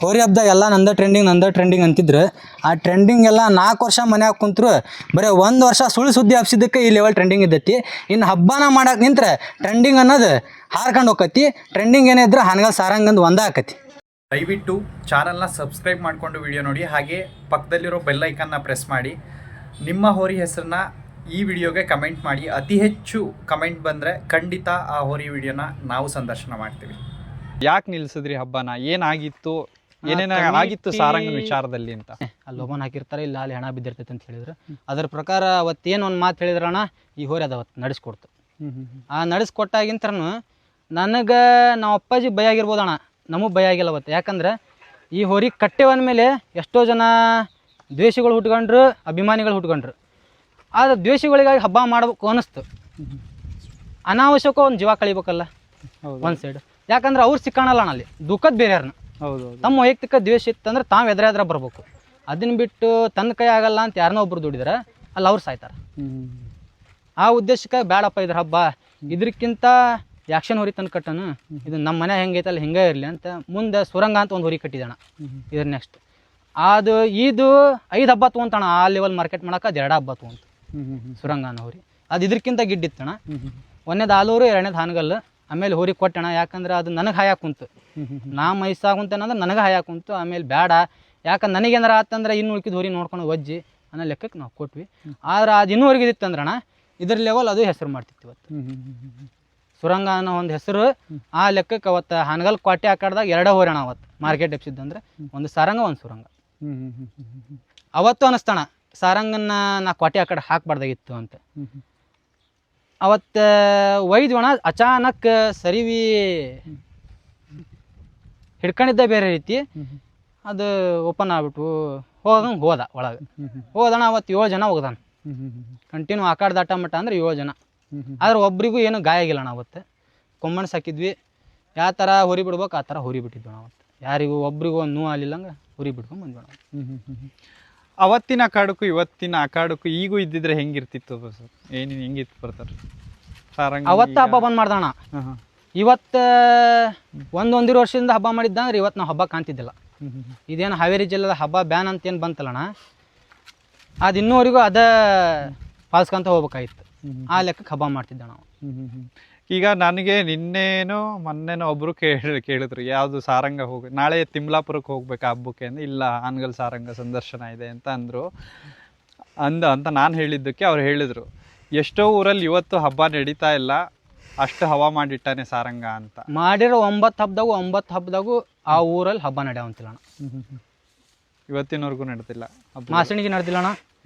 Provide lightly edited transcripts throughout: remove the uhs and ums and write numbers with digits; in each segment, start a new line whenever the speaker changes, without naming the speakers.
ಹೋರಿ ಹಬ್ಬದಾಗ ಎಲ್ಲ ನಂದ ಟ್ರೆಂಡಿಂಗ್ ಅಂತಿದ್ರು. ಆ ಟ್ರೆಂಡಿಂಗ್ ಎಲ್ಲ 4 ವರ್ಷ ಮನ್ಯಾಗ ಕುಂತ್ರು ಬರೀ 1 ವರ್ಷ ಸುಳ್ಳು ಸುದ್ದಿ ಹಬ್ಸಿದ್ದಕ್ಕೆ ಈ ಲೆವೆಲ್ ಟ್ರೆಂಡಿಂಗ್ ಇದ್ದೈತಿ. ಇನ್ನು ಹಬ್ಬನ ಮಾಡಕ್ಕೆ ನಿಂತ್ರೆ ಟ್ರೆಂಡಿಂಗ್ ಅನ್ನೋದು ಹಾರ್ಕೊಂಡು ಹೋಗತಿ. ಟ್ರೆಂಡಿಂಗ್ ಏನೇ ಇದ್ರೆ ಹಾನಗಲ್ ಸಾರಂಗಂದು ಒಂದೇ ಆಕತಿ.
ದಯವಿಟ್ಟು ಚಾನಲ್ನ ಸಬ್ಸ್ಕ್ರೈಬ್ ಮಾಡಿಕೊಂಡು ವಿಡಿಯೋ ನೋಡಿ, ಹಾಗೆ ಪಕ್ಕದಲ್ಲಿರೋ ಬೆಲ್ ಐಕನ್ನ ಪ್ರೆಸ್ ಮಾಡಿ. ನಿಮ್ಮ ಹೋರಿ ಹೆಸರನ್ನ ಈ ವಿಡಿಯೋಗೆ ಕಮೆಂಟ್ ಮಾಡಿ. ಅತಿ ಹೆಚ್ಚು ಕಮೆಂಟ್ ಬಂದರೆ ಖಂಡಿತ ಆ ಹೋರಿ ವಿಡಿಯೋನ ನಾವು ಸಂದರ್ಶನ ಮಾಡ್ತೀವಿ.
ಯಾಕೆ ನಿಲ್ಸಿದ್ರಿ ಹಬ್ಬನ? ಏನಾಗಿತ್ತು, ಏನೇನ ಆಗಿತ್ತು ಸಾರಂಗನ ವಿಚಾರದಲ್ಲಿ ಅಂತ?
ಅಲ್ಲಿ ಲೋಬನ್ ಹಾಕಿರ್ತಾರೆ, ಇಲ್ಲ ಅಲ್ಲಿ ಹೆಣ ಬಿದ್ದಿರ್ತೈತೆ ಅಂತ ಹೇಳಿದ್ರು. ಅದ್ರ ಪ್ರಕಾರ ಅವತ್ತೇನು ಒಂದು ಮಾತು ಹೇಳಿದ್ರಣ್ಣ, ಈ ಹೋರಿ ಅದು ಅವತ್ತು ನಡೆಸ್ಕೊಡ್ತು. ಆ ನಡೆಸ್ಕೊಟ್ಟಾಗಿಂತ್ರನು ನನಗೆ ನಾವು ಅಪ್ಪಾಜಿ ಭಯ ಆಗಿರ್ಬೋದಣ್ಣ, ನಮಗೆ ಭಯ ಆಗಿಲ್ಲ ಅವತ್ತು. ಯಾಕಂದ್ರೆ ಈ ಹೋರಿ ಕಟ್ಟೆವನ ಮೇಲೆ ಎಷ್ಟೋ ಜನ ದ್ವೇಷಿಗಳು ಹುಟ್ಕೊಂಡ್ರು, ಅಭಿಮಾನಿಗಳು ಹುಟ್ಕೊಂಡ್ರು. ಆದ್ರೆ ದ್ವೇಷಿಗಳಿಗಾಗಿ ಹಬ್ಬ ಮಾಡ್ಬೇಕು ಅನ್ನಿಸ್ತು. ಅನಾವಶ್ಯಕ ಒಂದು ಜೀವ ಕಳಿಬೇಕಲ್ಲ ಒಂದು ಸೈಡ್. ಯಾಕಂದ್ರೆ ಅವ್ರು ಸಿಕ್ಕಾಣಲ್ಲ ಅಲ್ಲಿ ದುಃಖದ ಬೇರೆಯವ್ರನ್ನ.
ಹೌದು,
ತಮ್ಮ ವೈಯಕ್ತಿಕ ದ್ವೇಷ ಇತ್ತಂದ್ರೆ ತಾವು ಎದುರಾದ್ರೆ ಬರ್ಬೇಕು. ಅದನ್ನ ಬಿಟ್ಟು ತನ್ನ ಕೈ ಆಗಲ್ಲ ಅಂತ ಯಾರನ್ನೋ ಒಬ್ರು ದುಡಿದ್ರೆ ಅಲ್ಲಿ ಅವ್ರು ಸಾಯ್ತಾರೆ. ಆ ಉದ್ದೇಶಕ್ಕೆ ಬೇಡಪ್ಪ ಇದ್ರ ಹಬ್ಬ, ಇದಕ್ಕಿಂತ ಯಾಕ್ಷನ್ ಹೋರಿ ತಂದು ಕಟ್ಟನು, ಇದು ನಮ್ಮ ಮನೆ ಹೆಂಗೈತಲ್ಲ ಹಿಂಗೆ ಇರಲಿ ಅಂತ ಮುಂದೆ ಸುರಂಗ ಅಂತ ಒಂದು ಹೋರಿ ಕಟ್ಟಿದಣ. ಇದ್ರ ನೆಕ್ಸ್ಟ್ ಅದು ಇದು 5 ಹಬ್ಬ ತೊಗೊಂತಾಣ. ಆ ಲೆವೆಲ್ ಮಾರ್ಕೆಟ್ ಮಾಡೋಕೆ ಅದು 2 ಹಬ್ಬ ತೊಗೊಂತು ಸುರಂಗ ಅನ್ನೋ ಹೋರಿ. ಅದು ಇದಕ್ಕಿಂತ ಗಿಡ್ಡಿತ್ತಣ. ಒಂದೇದು ಆಲೂರು, 2ನೇದು ಹಾನಗಲ್ಲು. ಆಮೇಲೆ ಹೋರಿ ಕೊಟ್ಟಣ, ಯಾಕಂದ್ರೆ ಅದು ನನಗೆ ಹಾಯಾಕ ಕುಂತು. ನಾ ಮೈಸಾಗುಂತೇನಂದ್ರೆ ನನಗೆ ಹಾಯಾಕ ಕುಂತು. ಆಮೇಲೆ ಬೇಡ, ಯಾಕಂದ್ರೆ ನನಗೇನಾರ ಆತಂದ್ರೆ ಇನ್ನು ಉಳ್ಕಿದ ಹೋರಿ ನೋಡ್ಕೊಂಡು ಒಜ್ಜಿ ಅನ್ನೋ ಲೆಕ್ಕಕ್ಕೆ ನಾವು ಕೊಟ್ವಿ. ಆದ್ರೆ ಅದು ಇನ್ನೂವರೆಗೆ ಇದಿತ್ತಂದ್ರಣ ಇದ್ರ ಲೆವೆಲ್ ಅದು ಹೆಸರು ಮಾಡ್ತಿತ್ತು ಇವತ್ತು. ಸುರಂಗ ಅನ್ನೋ ಒಂದು ಹೆಸರು ಆ ಲೆಕ್ಕಕ್ಕೆ ಅವತ್ತು ಹಾನಗಲ್ ಕ್ವಾಟೆ ಹಾಕಾಡ್ದಾಗ 2 ಹೋರಿ ಅಣ್ಣ ಅವತ್ತು ಮಾರ್ಕೆಟ್ ಎಪ್ಸಿದ್ದಂದ್ರೆ, ಒಂದು ಸಾರಂಗ ಒಂದು ಸುರಂಗ. ಅವತ್ತು ಅನಿಸ್ತಾಣ ಸಾರಂಗನ್ನ ನಾ ಕ್ವಾಟೆ ಆ ಕಡೆ ಹಾಕ್ಬಾರ್ದಾಗಿತ್ತು ಅಂತ. ಅವತ್ತು ಒಯ್ದ್ವಣ, ಅಚಾನಕ್ ಸರಿವಿ ಹಿಡ್ಕೊಂಡಿದ್ದ ಬೇರೆ ರೀತಿ ಅದು ಓಪನ್ ಆಗ್ಬಿಟ್ಟು ಹೋದ ಒಳಗೆ. ಹೋದಣ ಅವತ್ತು 7 ಜನ ಹೋಗ್ದಾನ ಕಂಟಿನ್ಯೂ ಆಕಾಡ್ ದಾಟ ಮಟ್ಟ ಅಂದ್ರೆ 7 ಜನ. ಆದ್ರೆ ಒಬ್ರಿಗೂ ಏನು ಗಾಯ ಆಗಿಲ್ಲಣ್ಣ. ಅವತ್ತು ಕೊಂಬಣ್ಣ ಸಾಕಿದ್ವಿ, ಯಾವ ಥರ ಹೊರಿ ಬಿಡ್ಬೇಕು ಆ ಥರ ಹೊರಿ ಬಿಟ್ಟಿದ್ವಿ ನಾವು ಅವತ್ತು. ಯಾರಿಗೂ ಒಬ್ರಿಗೂ ಒಂದು ನೋವು ಆಗ್ಲಿಲ್ಲಂಗೆ ಹೊರಿ ಬಿಡ್ಕೊಂಡು ಬಂದ್ವಿ ನಾವು.
ಅವತ್ತಿನ ಅಖಾಡಕ್ಕೂ ಇವತ್ತಿನ ಅಖಾಡಕ್ಕೂ ಈಗೂ ಇದ್ದಿದ್ರೆ ಹೆಂಗಿರ್ತಿತ್ತು ಸರ್? ಏನೇನು ಹೆಂಗಿತ್ತು ಬರ್ತಾರೆ ಸಾರಂಗ?
ಅವತ್ತು ಹಬ್ಬ ಬಂದ್ ಮಾಡ್ದಣ. ಇವತ್ತು ಒಂದೊಂದಿರು ವರ್ಷದಿಂದ ಹಬ್ಬ ಮಾಡಿದ್ದಂದ್ರೆ ಇವತ್ತು ನಾವು ಹಬ್ಬ ಕಾಣ್ತಿದ್ದಿಲ್ಲ. ಇದೇನು ಹಾವೇರಿ ಜಿಲ್ಲೆದ ಹಬ್ಬ ಬ್ಯಾನ್ ಅಂತ ಏನು ಬಂತಲ್ಲಣ್ಣ, ಅದು ಇನ್ನೂವರೆಗೂ ಅದ ಪಾಲಿಸ್ಕೊಂತ ಹೋಗ್ಬೇಕಾಗಿತ್ತು. ಆ ಲೆಕ್ಕಕ್ಕೆ ಹಬ್ಬ ಮಾಡ್ತಿದ್ದ ನಾವು.
ಈಗ ನನಗೆ ನಿನ್ನೇನೋ ಮೊನ್ನೆನೋ ಒಬ್ರು ಕೇಳಿದ್ರು ಯಾವುದು ಸಾರಂಗ ಹೋಗಿ ನಾಳೆ ತಿಮ್ಲಾಪುರಕ್ಕೆ ಹೋಗ್ಬೇಕು ಹಬ್ಬಕ್ಕೆ ಅಂದ್ರೆ, ಇಲ್ಲ ಹಾನಗಲ್ ಸಾರಂಗ ಸಂದರ್ಶನ ಇದೆ ಅಂತ ಅಂದರು ಅಂತ ನಾನು ಹೇಳಿದ್ದಕ್ಕೆ ಅವ್ರು ಹೇಳಿದರು, ಎಷ್ಟೋ ಊರಲ್ಲಿ ಇವತ್ತು ಹಬ್ಬ ನಡೀತಾ ಇಲ್ಲ, ಅಷ್ಟು ಹವಾ ಮಾಡಿಟ್ಟಾನೆ ಸಾರಂಗ ಅಂತ.
ಮಾಡಿರೋ 9 ಹಬ್ಬದಾಗೂ ಆ ಊರಲ್ಲಿ ಹಬ್ಬ ನಡೆಯವಂತಿಲ್ಲಣ್ಣ.
ಇವತ್ತಿನವರೆಗೂ ನಡೆದಿಲ್ಲ.
ಮಾಸಣಿಗೆ ನಡೆದಿಲ್ಲಣ್ಣ,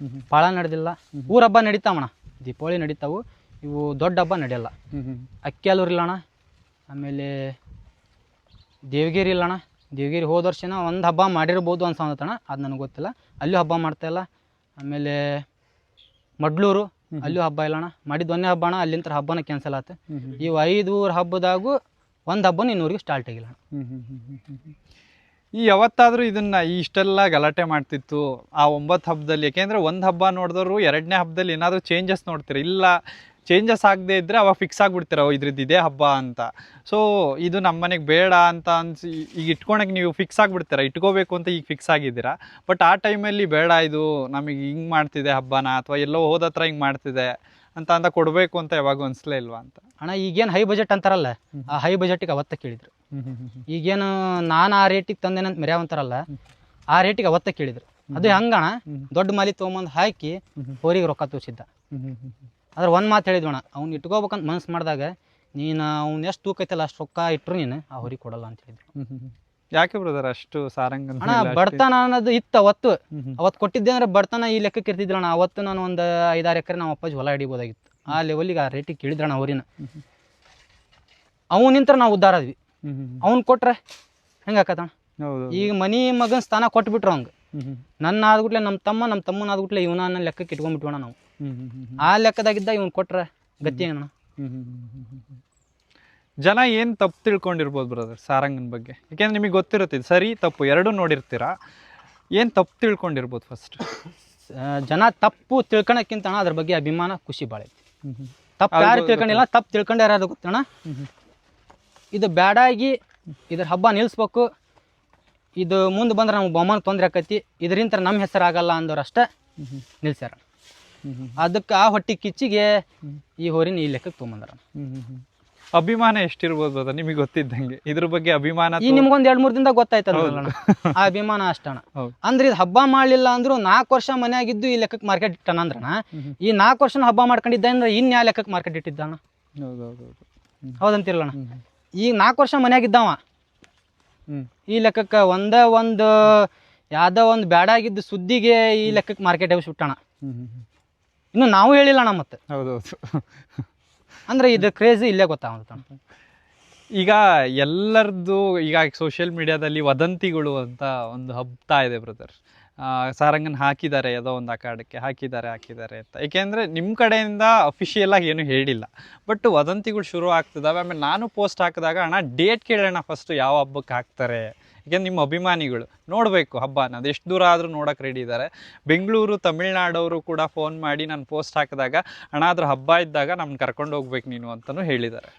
ಪಾಳ ನಡೆದಿಲ್ಲ. ಊರ ಹಬ್ಬ ನಡೀತಾವಣ್ಣ, ದೀಪಾವಳಿ ನಡೀತಾವು, ಇವು ದೊಡ್ಡ ಹಬ್ಬ ನಡೆಯಲ್ಲ. ಅಕ್ಕಿಯಲ್ಲೂರು ಇಲ್ಲಣ್ಣ, ಆಮೇಲೆ ದೇವಗಿರಿ ಇಲ್ಲಣ್ಣ. ದೇವಗಿರಿ ಹೋದ ವರ್ಷನ ಒಂದು ಹಬ್ಬ ಮಾಡಿರ್ಬೋದು ಅನ್ಸತ್ತಣ್ಣ, ಅದು ನನಗೆ ಗೊತ್ತಿಲ್ಲ. ಅಲ್ಲೂ ಹಬ್ಬ ಮಾಡ್ತಾಯಿಲ್ಲ. ಆಮೇಲೆ ಮಡ್ಲೂರು ಅಲ್ಲೂ ಹಬ್ಬ ಇಲ್ಲಣ್ಣ. ಮಾಡಿದ್ದು 1ನೇ ಹಬ್ಬ ಅಣ್ಣ, ಅಲ್ಲಿಂದ ಹಬ್ಬನ ಕ್ಯಾನ್ಸಲ್ ಆಯ್ತು. ಇವು 5 ಊರ ಹಬ್ಬದಾಗೂ ಒಂದು ಹಬ್ಬನ ಇನ್ನೂರಿಗೆ ಸ್ಟಾರ್ಟ್ ಆಗಿಲ್ಲ.
ಈ ಯಾವತ್ತಾದರೂ ಇದನ್ನು ಇಷ್ಟೆಲ್ಲ ಗಲಾಟೆ ಮಾಡ್ತಿತ್ತು ಆ 9 ಹಬ್ಬದಲ್ಲಿ? ಯಾಕೆಂದರೆ ಒಂದು ಹಬ್ಬ ನೋಡಿದವರು 2ನೇ ಹಬ್ಬದಲ್ಲಿ ಏನಾದರೂ ಚೇಂಜಸ್ ನೋಡ್ತೀರ, ಇಲ್ಲ ಚೇಂಜಸ್ ಆಗದೆ ಇದ್ದರೆ ಅವಾಗ ಫಿಕ್ಸ್ ಆಗಿಬಿಡ್ತೀರ ಇದ್ರದ್ದು ಇದೇ ಹಬ್ಬ ಅಂತ. ಸೊ ಇದು ನಮ್ಮ ಮನೆಗೆ ಬೇಡ ಅಂತ ಅನ್ಸಿ ಈಗ ಇಟ್ಕೊಳಕ್ಕೆ ನೀವು ಫಿಕ್ಸ್ ಆಗಿಬಿಡ್ತೀರ, ಇಟ್ಕೋಬೇಕು ಅಂತ ಈಗ ಫಿಕ್ಸ್ ಆಗಿದ್ದೀರಾ. ಬಟ್ ಆ ಟೈಮಲ್ಲಿ ಬೇಡ, ಇದು ನಮಗೆ ಹಿಂಗೆ ಮಾಡ್ತಿದೆ ಹಬ್ಬನ, ಅಥವಾ ಎಲ್ಲೋ ಹೋದತ್ರ ಹಿಂಗೆ ಮಾಡ್ತಿದೆ ಅಂತ ಕೊಡಬೇಕು ಅಂತ ಯಾವಾಗ ಅನಿಸ್ಲೇ ಇಲ್ವಾ ಅಂತ?
ಅಣ್ಣ ಈಗೇನು ಹೈ ಬಜೆಟ್ ಅಂತಾರಲ್ಲ, ಆ ಹೈ ಬಜೆಟಿಗೆ ಅವತ್ತ ಕೇಳಿದ್ರು. ಈಗೇನು ನಾನು ಆ ರೇಟಿಗೆ ತಂದೇನಂತ ಮೆರ್ಯಾವಂತಾರಲ್ಲ, ಆ ರೇಟಿಗೆ ಅವತ್ತ ಕೇಳಿದ್ರು. ಅದು ಹಂಗಣ ದೊಡ್ಡ ಮಾಲಿ ತೊಗೊಂಬಂದು ಹಾಕಿ ಹೋರಿಗೆ ರೊಕ್ಕ ತೋರಿಸಿದ್ದ. ಆದ್ರೆ ಒಂದು ಮಾತು ಹೇಳಿದ್ವಣ್ಣ, ಅವ್ನು ಇಟ್ಕೋಬೇಕಂತ ಮನಸ್ಸು ಮಾಡಿದಾಗ ನೀನು ಅವ್ನು ಎಷ್ಟು ತೂಕ ಐತಲ್ಲ ಅಷ್ಟು ರೊಕ್ಕ ಇಟ್ಟರು ನೀನು ಆ ಹೊರಿಗೆ ಕೊಡಲ್ಲ ಅಂತ ಹೇಳಿದ್ರು.
ಯಾಕೆ ಬ್ರದರ್ ಅಷ್ಟು ಸಾರಂಗ?
ಅಣ್ಣ ಬಡತನ ಅನ್ನೋದು ಇತ್ತು ಅವತ್ತು ಕೊಟ್ಟಿದ್ದೆ ಅಂದ್ರೆ ಬಡತನ ಈ ಲೆಕ್ಕಕ್ಕೆ ಇರ್ತಿದ್ದಿಲ್ಲಣ್ಣ. ಅವತ್ತು ನಾನು ಒಂದು 5-6 ಎಕರೆ ನಮ್ಮ ಅಪ್ಪಾಜಿ ಹೊಲ ಹಿಡಿಬೋದಾಗಿತ್ತು. ಆ ಲೆವೆಲಿಗೆ ಆ ರೇಟಿಗೆ ಕೇಳಿದ್ರಣ್ಣ ಹೊರಿನ. ಅವನಿಂತ್ರ ನಾವು ಉದ್ಧಾರ ಆದ್ವಿ. ಅವ್ನು ಕೊಟ್ರೆ ಹೆಂಗೆ ಆಕತ್ತಣ್ಣ? ಈಗ ಮನಿ ಮಗನ ಸ್ಥಾನ ಕೊಟ್ಬಿಟ್ರು ಅವಂಗೆ. ನನ್ನ ಆದ್ಬಿಟ್ಲೆ ನಮ್ಮ ತಮ್ಮನ ಆದ್ಬಿಟ್ಲೆ ಇವನ ಲೆಕ್ಕಕ್ಕೆ ಇಟ್ಕೊಂಡ್ಬಿಟ್ವಣ್ಣ ನಾವು. ಆ ಲೆಕ್ಕದಾಗಿದ್ದ ಇವ್ನು ಕೊಟ್ರೆ ಗತಿ ಏನಣ್ಣ?
ಜನ ಏನು ತಪ್ಪು ತಿಳ್ಕೊಂಡಿರ್ಬೋದು ಬ್ರದರ್ ಸಾರಂಗನ ಬಗ್ಗೆ? ಯಾಕೆಂದ್ರೆ ನಿಮಗೆ ಗೊತ್ತಿರುತ್ತೆ ಸರಿ ತಪ್ಪು ಎರಡೂ ನೋಡಿರ್ತೀರಾ, ಏನು ತಪ್ಪು ತಿಳ್ಕೊಂಡಿರ್ಬೋದು? ಫಸ್ಟ್
ಜನ ತಪ್ಪು ತಿಳ್ಕೊಳಕ್ಕಿಂತ ಅದ್ರ ಬಗ್ಗೆ ಅಭಿಮಾನ ಖುಷಿ ಭಾಳ ಐತಿ. ತಪ್ಪು ಯಾರು ತಿಳ್ಕೊಂಡಿಲ್ಲ, ತಪ್ಪು ತಿಳ್ಕೊಂಡು ಯಾರು ಗೊತ್ತಣ್ಣ. ಇದು ಬ್ಯಾಡಾಗಿ ಇದ್ರ ಹಬ್ಬ ನಿಲ್ಲಿಸ್ಬೇಕು, ಇದು ಮುಂದೆ ಬಂದ್ರೆ ನಮ್ಗೆ ಬಹುಮಾನ ತೊಂದರೆ ಆಕತಿ, ಇದರಿಂದ ನಮ್ಮ ಹೆಸರು ಆಗಲ್ಲ ಅಂದವ್ರು ಅಷ್ಟೇ ನಿಲ್ಸ್ಯಾರ. ಅದಕ್ಕೆ ಆ ಹೊಟ್ಟಿ ಕಿಚ್ಚಿಗೆ ಈ ಹೋರಿನ ಈ ಲೆಕ್ಕಕ್ಕೆ ತೊಗೊಂಬಂದಾರ.
ಅಭಿಮಾನ ಎಷ್ಟಿರ್ಬೋದು ಅದ ನಿಮಗೆ ಗೊತ್ತಿದ್ದಂಗೆ ಇದ್ರ ಬಗ್ಗೆ ಅಭಿಮಾನ?
ಈ ನಿಮ್ಗೊಂದ್ 2-3 ದಿನದಾಗ ಗೊತ್ತಾಯ್ತಲ್ಲ ಆ ಅಭಿಮಾನ ಅಷ್ಟಣ. ಅಂದ್ರೆ ಇದು ಹಬ್ಬ ಮಾಡ್ಲಿಲ್ಲ ಅಂದ್ರು 4 ವರ್ಷ ಮನ್ಯಾಗಿದ್ದು ಈ ಲೆಕ್ಕಕ್ಕೆ ಮಾರ್ಕೆಟ್ ಇಟ್ಟಣ ಅಂದ್ರಣ, ಈ 4 ವರ್ಷನ ಹಬ್ಬ ಮಾಡ್ಕೊಂಡಿದ್ದ ಅಂದ್ರೆ ಇನ್ಯಾ ಲೆಕ್ಕಕ್ಕೆ ಮಾರ್ಕೆಟ್ ಇಟ್ಟಿದ್ದಾನ? ಹೌದಂತಿರಲ್ಲಣ. ಈಗ 4 ವರ್ಷ ಮನ್ಯಾಗಿದ್ದಾವ ಈ ಲೆಕ್ಕಕ್ಕೆ ಒಂದು ಯಾವ್ದೋ ಒಂದು ಬ್ಯಾಡಾಗಿದ್ದು ಸುದ್ದಿಗೆ ಈ ಲೆಕ್ಕಕ್ಕೆ ಮಾರ್ಕೆಟ್ ಬಿಟ್ಟಾಣ. ಇನ್ನು ನಾವು ಹೇಳಿಲ್ಲ ಅಣ್ಣ. ಮತ್ತೆ
ಹೌದೌದು,
ಅಂದ್ರೆ ಇದು ಕ್ರೇಜಿ ಇಲ್ಲೇ ಗೊತ್ತಾಗುತ್ತೆ.
ಈಗ ಎಲ್ಲರದ್ದು ಈಗ ಸೋಷಿಯಲ್ ಮೀಡಿಯಾದಲ್ಲಿ ವದಂತಿಗಳು ಅಂತ ಒಂದು ಹಬ್ತಾ ಇದೆ ಬ್ರದರ್. ಸಾರಂಗನ್ ಹಾಕಿದ್ದಾರೆ, ಯಾವುದೋ ಒಂದು ಅಖಾಡಕ್ಕೆ ಹಾಕಿದ್ದಾರೆ ಅಂತ. ಏಕೆಂದರೆ ನಿಮ್ಮ ಕಡೆಯಿಂದ ಅಫಿಷಿಯಲ್ ಆಗಿ ಏನು ಹೇಳಿಲ್ಲ, ಬಟ್ ವದಂತಿಗಳು ಶುರು ಆಗ್ತದಾವೆ. ಆಮೇಲೆ ನಾನು ಪೋಸ್ಟ್ ಹಾಕಿದಾಗ ಅಣ್ಣ ಡೇಟ್ ಕೇಳೋಣ ಫಸ್ಟು, ಯಾವ ಹಬ್ಬಕ್ಕೆ ಹಾಕ್ತಾರೆ. ಏಕೆಂದ್ರೆ ನಿಮ್ಮ ಅಭಿಮಾನಿಗಳು ನೋಡಬೇಕು ಹಬ್ಬನ, ಅದು ಎಷ್ಟು ದೂರ ಆದರೂ ನೋಡೋಕೆ ರೆಡಿ ಇದ್ದಾರೆ. ಬೆಂಗಳೂರು ತಮಿಳ್ನಾಡವರು ಕೂಡ ಫೋನ್ ಮಾಡಿ ನಾನು ಪೋಸ್ಟ್ ಹಾಕಿದಾಗ ಅಣ್ಣ ಅದ್ರ ಹಬ್ಬ ಇದ್ದಾಗ ನಮ್ಮನ್ನು ಕರ್ಕೊಂಡು ಹೋಗ್ಬೇಕು ನೀನು ಅಂತಲೂ ಹೇಳಿದ್ದಾರೆ.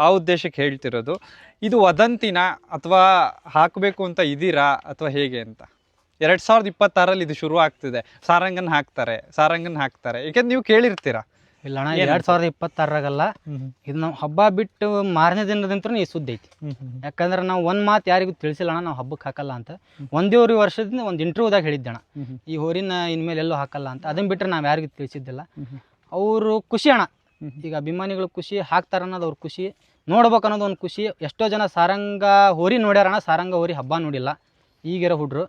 ಆ ಉದ್ದೇಶಕ್ಕೆ ಹೇಳ್ತಿರೋದು. ಇದು ವದಂತಿನ ಅಥವಾ ಹಾಕಬೇಕು ಅಂತ ಇದ್ದೀರಾ ಅಥವಾ ಹೇಗೆ ಅಂತ? 2026 ಇದು ಶುರು ಆಗ್ತಿದೆ, ಸಾರಂಗನ್ ಹಾಕ್ತಾರೆ ಏಕೆಂದ್ರೆ ನೀವು ಕೇಳಿರ್ತೀರಾ.
ಇಲ್ಲ ಅಣ್ಣ, 2026ರಾಗಲ್ಲ, ಇದು ನಾವು ಹಬ್ಬ ಬಿಟ್ಟು ಮಾರನೇ ದಿನದಂತ್ರ ಈ ಸುದ್ದಿ ಐತಿ. ಯಾಕಂದ್ರೆ ನಾವು ಒಂದು ಮಾತು ಯಾರಿಗೂ ತಿಳಿಸಿಲ್ಲ ಅಣ್ಣ, ನಾವು ಹಬ್ಬಕ್ಕೆ ಹಾಕಲ್ಲ ಅಂತ. ಒಂದೇ ವರ್ಷದಿಂದ ಒಂದು ಇಂಟರ್ವ್ಯೂದಾಗ ಹೇಳಿದ್ದೆ ಅಣ್ಣ, ಈ ಹೋರಿನ ಇನ್ಮೇಲೆ ಎಲ್ಲೂ ಹಾಕಲ್ಲ ಅಂತ. ಅದನ್ನ ಬಿಟ್ಟರೆ ನಾವು ಯಾರಿಗೂ ತಿಳಿಸಿದ್ದಿಲ್ಲ. ಅವರು ಖುಷಿ ಅಣ್ಣ, ಈಗ ಅಭಿಮಾನಿಗಳು ಖುಷಿ, ಹಾಕ್ತಾರ ಅನ್ನೋದು ಅವ್ರ ಖುಷಿ, ನೋಡ್ಬೇಕು ಅನ್ನೋದು ಒಂದು ಖುಷಿ. ಎಷ್ಟೋ ಜನ ಸಾರಂಗ ಹೋರಿ ನೋಡ್ಯಾರಣ್ಣ, ಸಾರಂಗ ಹೋರಿ ಹಬ್ಬ ನೋಡಿಲ್ಲ ಈಗಿರೋ ಹುಡ್ರು,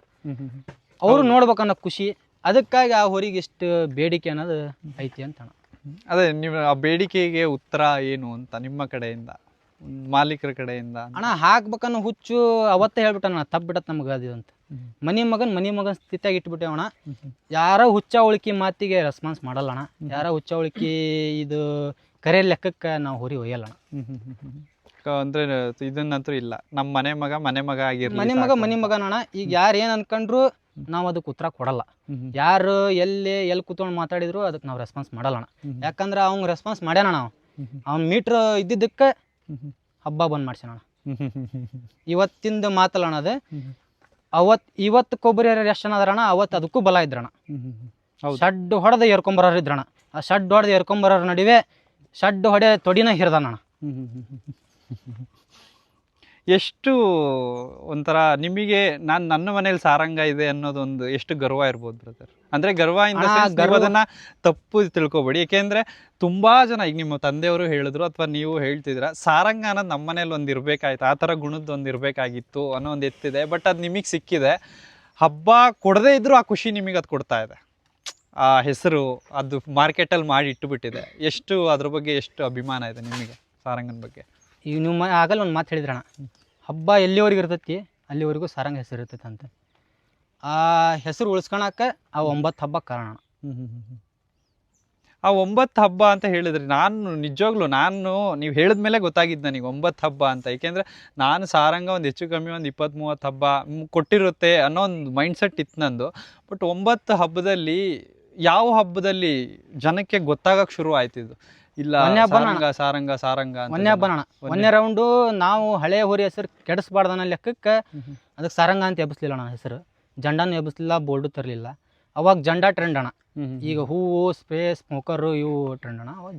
ಅವರು ನೋಡ್ಬೇಕನ್ನೋ ಖುಷಿ. ಅದಕ್ಕಾಗಿ ಆ ಹೋರಿಗೆ ಇಷ್ಟು ಬೇಡಿಕೆ ಅನ್ನೋದು ಐತಿ ಅಂತ ಅಣ್ಣ.
ಅದೇ ನೀವು ಆ ಬೇಡಿಕೆಗೆ ಉತ್ತರ ಏನು ಅಂತ ನಿಮ್ಮ ಕಡೆಯಿಂದ, ಮಾಲೀಕರ ಕಡೆಯಿಂದ?
ಅಣ್ಣ ಹಾಕ್ಬೇಕನ್ನೋ ಹುಚ್ಚು ಅವತ್ತೇ ಹೇಳ್ಬಿಟ್ಟಣ್ಣ, ತಪ್ಪು ಬಿಡತ್ತೆ ನಮ್ಗೆ ಅದು ಅಂತ. ಮನಿ ಮಗನ್ ಸ್ಥಿತಿಯಾಗಿ ಇಟ್ಬಿಟ್ಟೇವಣ್ಣ. ಯಾರೋ ಹುಚ್ಚ ಉಳಿಕೆ ಮಾತಿಗೆ ರೆಸ್ಪಾನ್ಸ್ ಮಾಡಲ್ಲ ಅಣ್ಣ. ಯಾರೋ ಹುಚ್ಚ ಉಳಿಕೆ ಇದು ಕರೆ ಲೆಕ್ಕಕ್ಕೆ ನಾವು ಹೋರಿ ಒಯ್ಯಲ್ಲ ಅಣ್ಣ.
ಅಂದ್ರೆ ಇದನ್ನಂತೂ ಇಲ್ಲ, ನಮ್ಮ ಮನೆ ಮಗ ಆಗಿರ್ಲಿ,
ಮನಿ ಮಗನಣ್ಣ. ಈಗ ಯಾರು ಏನು ಅನ್ಕೊಂಡ್ರು ನಾವು ಅದಕ್ಕೆ ಉತ್ತರ ಕೊಡಲ್ಲ. ಯಾರು ಎಲ್ಲಿ ಕೂತ್ಕೊಂಡು ಮಾತಾಡಿದ್ರು ಅದಕ್ಕೆ ನಾವು ರೆಸ್ಪಾನ್ಸ್ ಮಾಡಲ್ಲ ಅಣ್ಣ. ಯಾಕಂದ್ರೆ ಅವ್ನು ರೆಸ್ಪಾನ್ಸ್ ಮಾಡ್ಯಾನ ನಾವು, ಅವ್ನು ಮೀಟ್ರ್ ಇದ್ದಿದ್ದಕ್ಕೆ ಹಬ್ಬ ಬಂದ್ ಮಾಡ್ಸ್ಯಾನ ಅಣ್ಣ. ಇವತ್ತಿಂದ ಮಾತಲ್ಲ ಅಣ್ಣ ಅದು. ಇವತ್ತು ಕೊಬ್ಬರಿ ಎಷ್ಟು ಜನ ಅದಾರಣ, ಅವತ್ತು ಅದಕ್ಕೂ ಬಲ ಇದ್ರಣ್ಣ. ಶಡ್ ಹೊಡೆದ ಏರ್ಕೊಂಬರೋರು ಇದ್ರಣ್ಣ. ಆ ಶಡ್ ಹೊಡೆದ ಏರ್ಕೊಂಬರೋರ ನಡುವೆ ಶಡ್ ಹೊಡೆ ತೊಡಿನ ಹಿರಿದಾನಣ್ಣ.
ಎಷ್ಟು ಒಂಥರ ನಿಮಗೆ ನನ್ನ ಮನೇಲಿ ಸಾರಂಗ ಇದೆ ಅನ್ನೋದೊಂದು ಎಷ್ಟು ಗರ್ವ ಇರ್ಬೋದು ಬ್ರದರ್? ಅಂದ್ರೆ ಗರ್ವ ಅದನ್ನ ತಪ್ಪು ತಿಳ್ಕೊಬೇಡಿ. ಏಕೆಂದ್ರೆ ತುಂಬಾ ಜನ, ಈಗ ನಿಮ್ಮ ತಂದೆಯವರು ಹೇಳಿದ್ರು ಅಥವಾ ನೀವು ಹೇಳ್ತಿದ್ರ, ಸಾರಂಗ ಅನ್ನೋದು ನಮ್ಮ ಮನೇಲಿ ಒಂದು ಇರ್ಬೇಕಾಯ್ತು, ಆ ಥರ ಗುಣದ ಒಂದು ಇರ್ಬೇಕಾಗಿತ್ತು ಅನ್ನೋ ಒಂದು ಎತ್ತಿದೆ. ಬಟ್ ಅದು ನಿಮಗೆ ಸಿಕ್ಕಿದೆ. ಹಬ್ಬ ಕೊಡದೇ ಇದ್ರು ಆ ಖುಷಿ ನಿಮಗೆ ಅದು ಕೊಡ್ತಾ ಇದೆ. ಆ ಹೆಸರು ಅದು ಮಾರ್ಕೆಟಲ್ಲಿ ಮಾಡಿ ಇಟ್ಟುಬಿಟ್ಟಿದೆ. ಎಷ್ಟು ಅದ್ರ ಬಗ್ಗೆ ಎಷ್ಟು ಅಭಿಮಾನ ಇದೆ ನಿಮಗೆ ಸಾರಂಗನ ಬಗ್ಗೆ?
ಈಗ ನೀವು ಆಗಲ್ಲ ಒಂದು ಮಾತು ಹೇಳಿದ್ರಣ್ಣ, ಹಬ್ಬ ಎಲ್ಲಿವರೆಗೂ ಇರ್ತೈತಿ ಅಲ್ಲಿವರೆಗೂ ಸಾರಂಗ ಹೆಸರು ಇರ್ತೈತೆ ಅಂತ. ಆ ಹೆಸರು ಉಳಿಸ್ಕೊಳಕ್ಕೆ ಆ 9 ಹಬ್ಬ ಕಾರಣ.
ಆ 9 ಹಬ್ಬ ಅಂತ ಹೇಳಿದ್ರಿ, ನಿಜವಾಗ್ಲೂ ನೀವು ಹೇಳಿದ್ಮೇಲೆ ಗೊತ್ತಾಗಿದ್ದು ನನಗೆ 9 ಹಬ್ಬ ಅಂತ. ಏಕೆಂದರೆ ನಾನು ಸಾರಂಗ ಒಂದು ಹೆಚ್ಚು ಕಮ್ಮಿ ಒಂದು 20-30 ಹಬ್ಬ ಕೊಟ್ಟಿರುತ್ತೆ ಅನ್ನೋ ಒಂದು ಮೈಂಡ್ಸೆಟ್ ಇತ್ತು ನಂದು. ಬಟ್ 9 ಹಬ್ಬದಲ್ಲಿ ಯಾವ ಹಬ್ಬದಲ್ಲಿ ಜನಕ್ಕೆ ಗೊತ್ತಾಗಕ್ಕೆ ಶುರು ಆಯ್ತಿದ್ದು? ಇಲ್ಲ ಸಾರಂಗ
ಮೊನ್ನೆ ಹಬ್ಬ ಅಣ್ಣ. ಮೊನ್ನೆ ರೌಂಡು ನಾವು ಹಳೆ ಹೋರಿ ಹೆಸರು ಕೆಡಿಸ್ಬಾರ್ದು ಅನ್ನೋ ಲೆಕ್ಕಕ್ಕೆ ಅದಕ್ಕೆ ಸಾರಂಗ ಅಂತ ಎಬ್ಬಿಸ್ಲಿಲ್ಲ ಅಣ್ಣ. ಹೆಸರು ಜಂಡಾನು ಎಬ್ಬಿಸ್ಲಿಲ್ಲ, ಬೋರ್ಡು ತರಲಿಲ್ಲ. ಅವಾಗ ಜಂಡಾ ಟ್ರೆಂಡ್ ಅಣ್ಣ. ಈಗ ಹೂವು, ಸ್ಪ್ರೇ, ಸ್ಮೋಕರು ಇವು ಟ್ರೆಂಡ್ ಅಣ್ಣ. ಅವಾಗ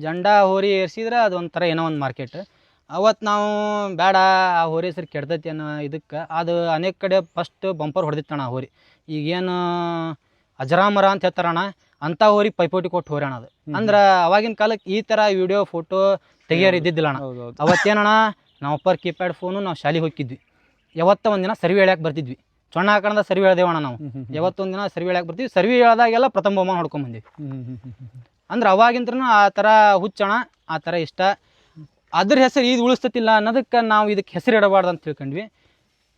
ಜಂಡಾ ಹೋರಿ ಏರ್ಸಿದ್ರೆ ಅದೊಂಥರ ಏನೋ ಒಂದು ಮಾರ್ಕೆಟ್. ಅವತ್ತು ನಾವು ಬೇಡ ಆ ಹೋರಿ ಹೆಸರು ಕೆಡ್ತೈತಿ ಅನ್ನೋ ಇದಕ್ಕೆ ಅದು ಅನೇಕ ಕಡೆ ಫಸ್ಟ್ ಬಂಪರ್ ಹೊಡೆದಿತ್ತಣ್ಣ ಆ ಹೋರಿ. ಈಗೇನು ಅಜರಾಮರ ಅಂತ ಹೇಳ್ತಾರಣ್ಣ, ಅಂಥ ಹೋರಿ ಪೈಪೋಟಿ ಕೊಟ್ಟು ಹೋರಿ ಅಣ್ಣ ಅದು. ಅಂದ್ರೆ ಅವಾಗಿನ ಕಾಲಕ್ಕೆ ಈ ಥರ ವಿಡಿಯೋ ಫೋಟೋ ತೆಗಿಯೋರು ಇದ್ದಿದ್ದಿಲ್ಲ ಅಣ್ಣ. ಅವತ್ತೇನಣ್ಣ, ನಾವು ಅಪ್ಪರ್ ಕೀಪ್ಯಾಡ್ ಫೋನು, ನಾವು ಶಾಲೆಗೆ ಹೋಗಿದ್ವಿ. ಒಂದಿನ ಸರ್ವೆ ಹೇಳ್ಯಾಕೆ ಬರ್ತಿದ್ವಿ. ಚೊಣ್ಣ ಹಾಕೊಂಡ ಸರ್ವೆ ಹೇಳ್ದೇವಣ್ಣ ನಾವು. ಯಾವತ್ತೊಂದಿನ ಸರ್ವೆ ಹೇಳ್ಯಾಕೆ ಬರ್ತೀವಿ. ಸರ್ವೆ ಹೇಳ್ದಾಗೆಲ್ಲ ಪ್ರಥಮ ಬಹುಮಾನ ಹೊಡ್ಕೊಂಬಂದಿವಿ. ಅಂದ್ರೆ ಅವಾಗಿಂತ್ರನು ಆ ಥರ ಹುಚ್ಚಣ, ಆ ಥರ ಇಷ್ಟ. ಅದ್ರ ಹೆಸರು ಇದು ಉಳಿಸ್ತತಿಲ್ಲ ಅನ್ನೋದಕ್ಕೆ ನಾವು ಇದಕ್ಕೆ ಹೆಸರು ಇಡಬಾರ್ದು ಅಂತ ತಿಳ್ಕೊಂಡ್ವಿ.